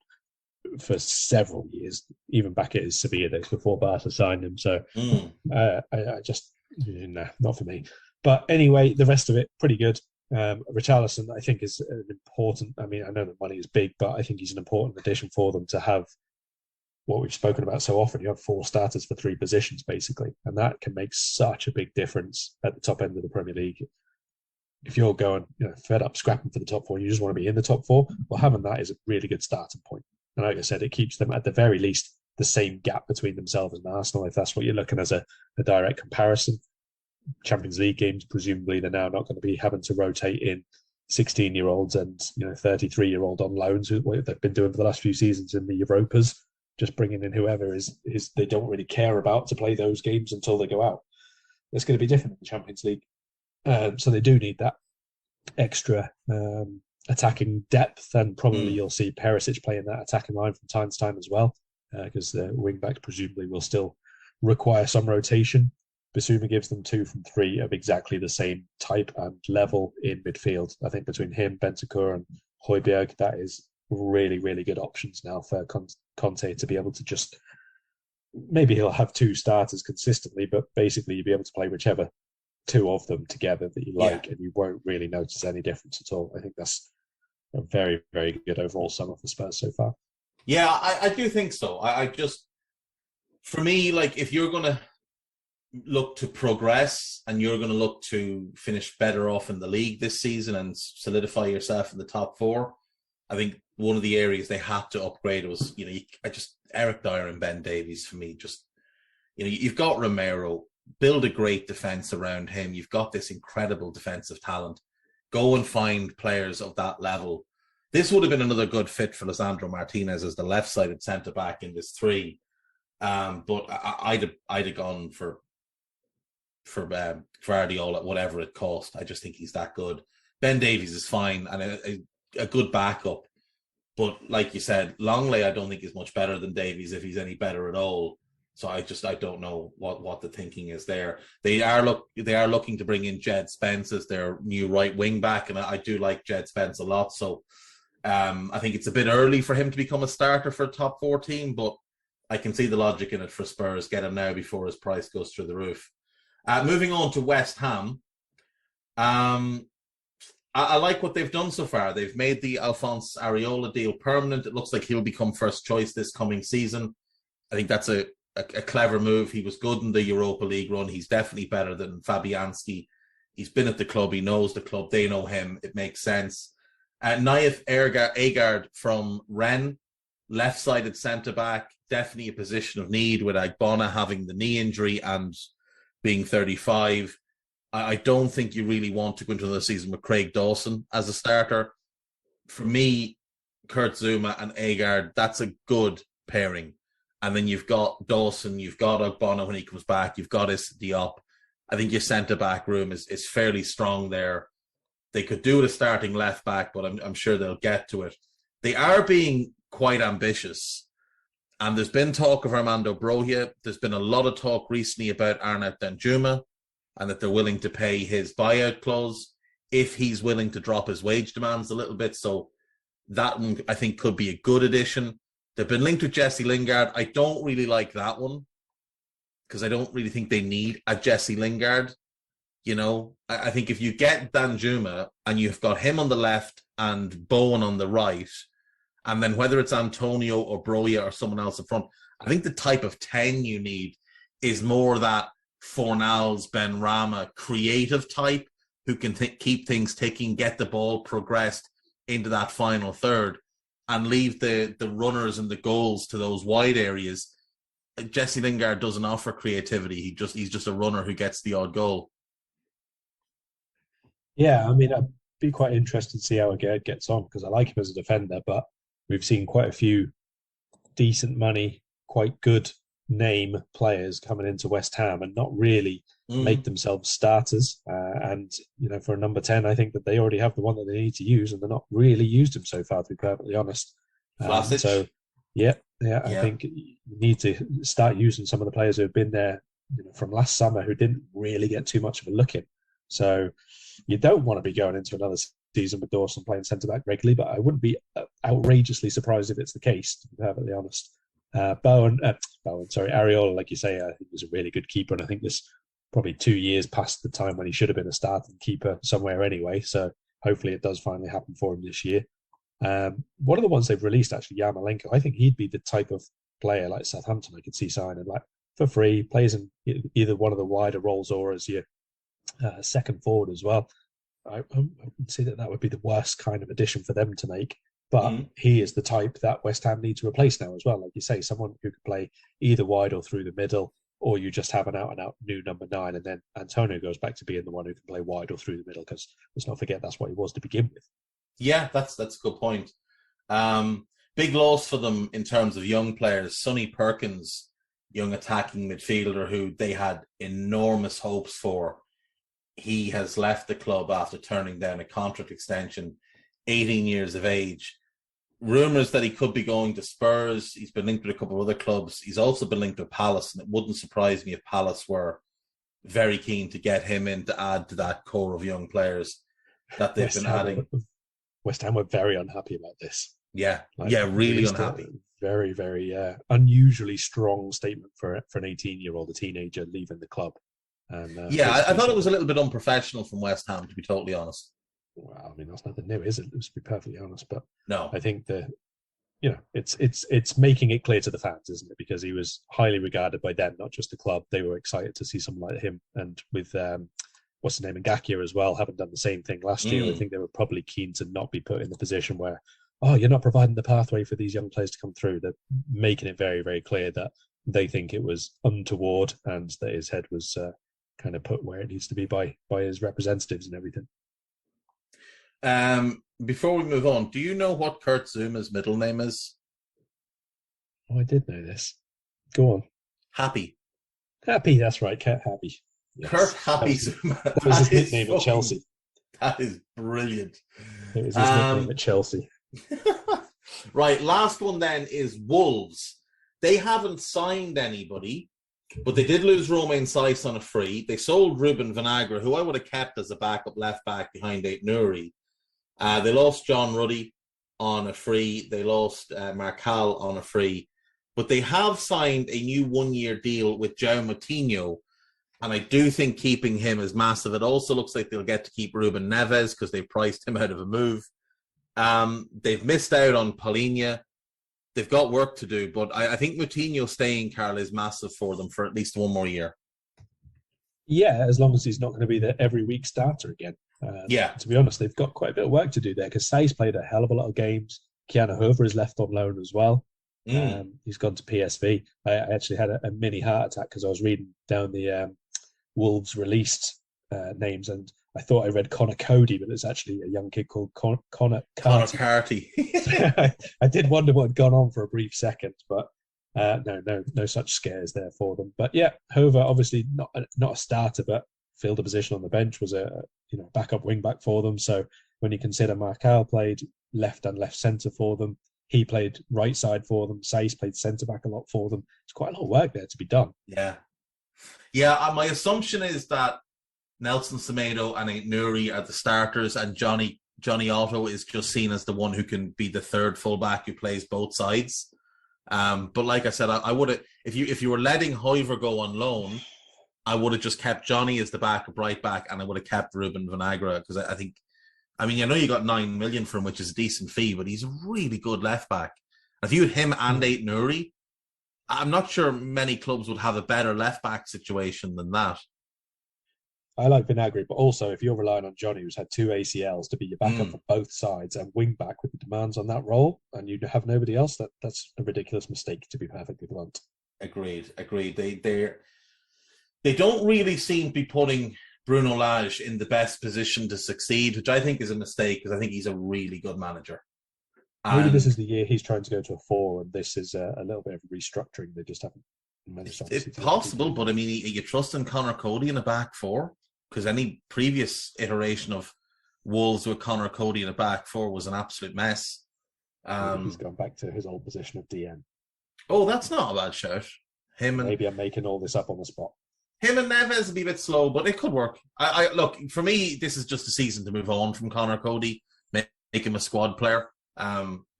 for several years, even back at his Sevilla days before Barca signed him. So I just, not for me. But anyway, the rest of it, pretty good. Richarlison, I think, is an important, I mean, I know the money is big, but I think he's an important addition for them to have what we've spoken about so often. You have 4 starters for 3 positions, basically. And that can make such a big difference at the top end of the Premier League. If you're going, fed up scrapping for the top 4, you just want to be in the top 4, well, having that is a really good starting point. And like I said, it keeps them at the very least the same gap between themselves and Arsenal, if that's what you're looking as a direct comparison. Champions League games, presumably they're now not going to be having to rotate in 16-year-olds and 33-year-old on loans, what they've been doing for the last few seasons in the Europas, just bringing in whoever is they don't really care about to play those games until they go out. It's going to be different in the Champions League. So they do need that extra attacking depth, and probably you'll see Perisic playing that attacking line from time to time as well, because the wing-back presumably will still require some rotation. Bissouma gives them 2 from 3 of exactly the same type and level in midfield. I think between him, Bentancur and Højbjerg, that is really, really good options now for Conte to be able to just, maybe he'll have 2 starters consistently, but basically you'll be able to play whichever 2 of them together that you like, and you won't really notice any difference at all. I think that's a very, very good overall sum of the Spurs so far. Yeah, I do think so. I just, For me, like if you're going to look to progress and you're going to look to finish better off in the league this season and solidify yourself in the top four, I think one of the areas they had to upgrade was, Eric Dyer and Ben Davies for me. Just, you've got Romero, build a great defense around him. You've got this incredible defensive talent. Go and find players of that level. This would have been another good fit for Lisandro Martinez as the left-sided centre-back in this three. But I'd have gone for Gvardiol at whatever it cost. I just think he's that good. Ben Davies is fine and a good backup. But like you said, Longley I don't think is much better than Davies if he's any better at all. So I don't know what the thinking is there. They are looking to bring in Jed Spence as their new right wing back, and I do like Jed Spence a lot. So I think it's a bit early for him to become a starter for a top four team, but I can see the logic in it for Spurs. Get him now before his price goes through the roof. Moving on to West Ham. I like what they've done so far. They've made the Alphonse Areola deal permanent. It looks like he'll become first choice this coming season. I think that's a clever move. He was good in the Europa League run. He's definitely better than Fabianski. He's been at the club. He knows the club. They know him. It makes sense. Naif Agard from Rennes, left-sided centre-back, definitely a position of need with Agbona having the knee injury and being 35. I don't think you really want to go into another season with Craig Dawson as a starter. For me, Kurt Zouma and Agard, that's a good pairing. And then you've got Dawson, you've got Ogbonna when he comes back, you've got Issa Diop. I think your centre-back room is fairly strong there. They could do it a starting left-back, but I'm sure they'll get to it. They are being quite ambitious. And there's been talk of Armando Broja. There's been a lot of talk recently about Arnaut Danjuma and that they're willing to pay his buyout clause if he's willing to drop his wage demands a little bit. So that one, I think, could be a good addition. They've been linked with Jesse Lingard. I don't really like that one because I don't really think they need a Jesse Lingard. I think if you get Danjuma and you've got him on the left and Bowen on the right, and then whether it's Antonio or Broja or someone else up front, I think the type of 10 you need is more that Fornals, Benrahma creative type who can keep things ticking, get the ball progressed into that final third and leave the runners and the goals to those wide areas. Jesse Lingard doesn't offer creativity. He's just a runner who gets the odd goal. Yeah, I mean, I'd be quite interested to see how Agard gets on because I like him as a defender, but we've seen quite a few decent money, quite good name players coming into West Ham and not really make themselves starters. And for a number 10, I think that they already have the one that they need to use, and they're not really used him so far, to be perfectly honest. So, I think you need to start using some of the players who have been there from last summer who didn't really get too much of a look in. So you don't want to be going into another season with Dawson playing centre-back regularly, but I wouldn't be outrageously surprised if it's the case, to be perfectly honest. Areola, like you say, I think is a really good keeper, and I think this probably 2 years past the time when he should have been a starting keeper somewhere anyway, so hopefully it does finally happen for him this year. One of the ones they've released, actually, Yarmolenko, I think he'd be the type of player like Southampton I could see signing, like for free, plays in either one of the wider roles or as your second forward as well. I would say that would be the worst kind of addition for them to make. But he is the type that West Ham need to replace now as well. Like you say, someone who can play either wide or through the middle, or you just have an out-and-out new number 9, and then Antonio goes back to being the one who can play wide or through the middle, because let's not forget that's what he was to begin with. Yeah, that's a good point. Big loss for them in terms of young players. Sonny Perkins, young attacking midfielder who they had enormous hopes for. He has left the club after turning down a contract extension, 18 years of age. Rumours that he could be going to Spurs. He's been linked with a couple of other clubs. He's also been linked with Palace, and it wouldn't surprise me if Palace were very keen to get him in to add to that core of young players that they've been adding. West Ham were very unhappy about this. Yeah, really unhappy. Very, very unusually strong statement for an 18-year-old, a teenager leaving the club. And I thought it was a little bit unprofessional from West Ham, to be totally honest. Well, I mean, that's nothing new, is it? Let's be perfectly honest. But no, I think the it's making it clear to the fans, isn't it? Because he was highly regarded by them, not just the club. They were excited to see someone like him, and with what's his name, Ngakia as well, having done the same thing last year. I think they were probably keen to not be put in the position where, you're not providing the pathway for these young players to come through. They're making it very, very clear that they think it was untoward and that his head was kind of put where it needs to be by his representatives and everything. Before we move on, do you know what Kurt Zouma's middle name is? Oh, I did know this. Go on. Happy. Happy, that's right. Kurt Happy. Yes. Kurt Happy Zouma. That was his nickname at Chelsea. That is brilliant. It was his nickname at Chelsea. Right, last one then is Wolves. They haven't signed anybody, but they did lose Romain Saiss on a free. They sold Ruben Vinagre, who I would have kept as a backup left back behind Aït-Nouri. They lost John Ruddy on a free. They lost Marcal on a free. But they have signed a new one-year deal with João Moutinho, and I do think keeping him is massive. It also looks like they'll get to keep Ruben Neves because they've priced him out of a move. They've missed out on Palhinha. They've got work to do, but I think Moutinho staying, Carl, is massive for them for at least one more year. Yeah, as long as he's not going to be the every week starter again. To be honest, they've got quite a bit of work to do there because Saiss played a hell of a lot of games. Keanu Hoever is left on loan as well. He's gone to PSV. I actually had a mini heart attack because I was reading down the Wolves released names, and I thought I read Connor Cody, but it's actually a young kid called Connor Carty. I did wonder what had gone on for a brief second, but no such scares there for them. But yeah, Hoever obviously not a starter, but filled a position on the bench, was a backup wing back for them. So when you consider Marcal played left and left centre for them, he played right side for them. Saiss played centre back a lot for them. It's quite a lot of work there to be done. Yeah. My assumption is that Nelson Semedo and Aït-Nouri are the starters, and Johnny Otto is just seen as the one who can be the third fullback who plays both sides. But like I said, I would have, if you were letting Hoever go on loan, I would have just kept Johnny as the backup right back, and I would have kept Ruben Vinagre because I know you got 9 million for him, which is a decent fee, but he's a really good left back. If you had him and Aït-Nouri, I'm not sure many clubs would have a better left back situation than that. I like Vinagre, but also if you're relying on Johnny, who's had 2 ACLs, to be your backup for both sides and wing back with the demands on that role, and you have nobody else, that's a ridiculous mistake, to be perfectly blunt. Agreed. They don't really seem to be putting Bruno Lage in the best position to succeed, which I think is a mistake because I think he's a really good manager. Maybe this is the year he's trying to go to a 4, and this is a little bit of restructuring. They just haven't managed to. It's possible, but I mean, you trust in Connor Cody in a back 4? Because any previous iteration of Wolves with Connor Cody in a back 4 was an absolute mess. He's gone back to his old position of DM. Oh, that's not a bad shout. Maybe I'm making all this up on the spot. Him and Neves will be a bit slow, but it could work. I look, for me, this is just a season to move on from Connor Cody, make him a squad player.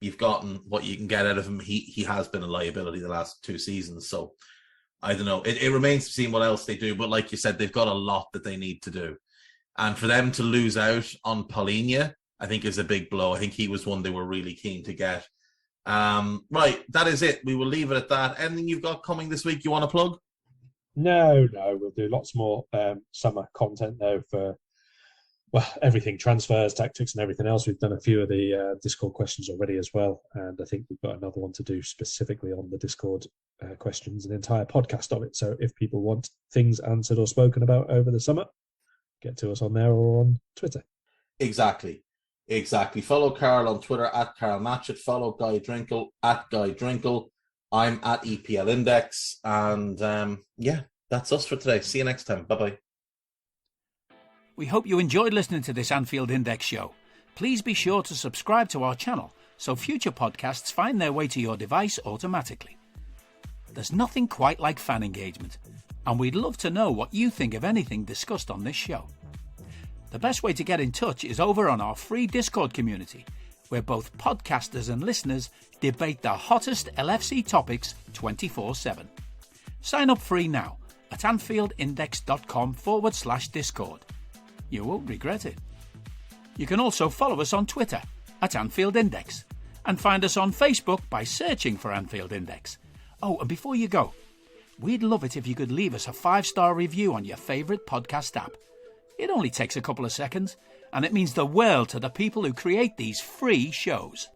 You've gotten what you can get out of him. He has been a liability the last 2 seasons, so I don't know. It remains to be seen what else they do, but like you said, they've got a lot that they need to do. And for them to lose out on Palhinha, I think is a big blow. I think he was one they were really keen to get. Right, that is it. We will leave it at that. Anything you've got coming this week you want to plug? No, we'll do lots more summer content now for everything, transfers, tactics and everything else. We've done a few of the Discord questions already as well, and I think we've got another one to do specifically on the Discord questions, an entire podcast of it. So if people want things answered or spoken about over the summer, get to us on there or on Twitter. Exactly. Follow Carl on Twitter at Carl Matchett. Follow Guy Drinkle at Guy Drinkle. I'm at EPL Index, and that's us for today. See you next time. Bye-bye. We hope you enjoyed listening to this Anfield Index show. Please be sure to subscribe to our channel so future podcasts find their way to your device automatically. There's nothing quite like fan engagement, and we'd love to know what you think of anything discussed on this show. The best way to get in touch is over on our free Discord community, where both podcasters and listeners debate the hottest LFC topics 24/7. Sign up free now at AnfieldIndex.com/Discord. You won't regret it. You can also follow us on Twitter at Anfield Index and find us on Facebook by searching for Anfield Index. Oh, and before you go, we'd love it if you could leave us a 5-star review on your favourite podcast app. It only takes a couple of seconds, and it means the world to the people who create these free shows.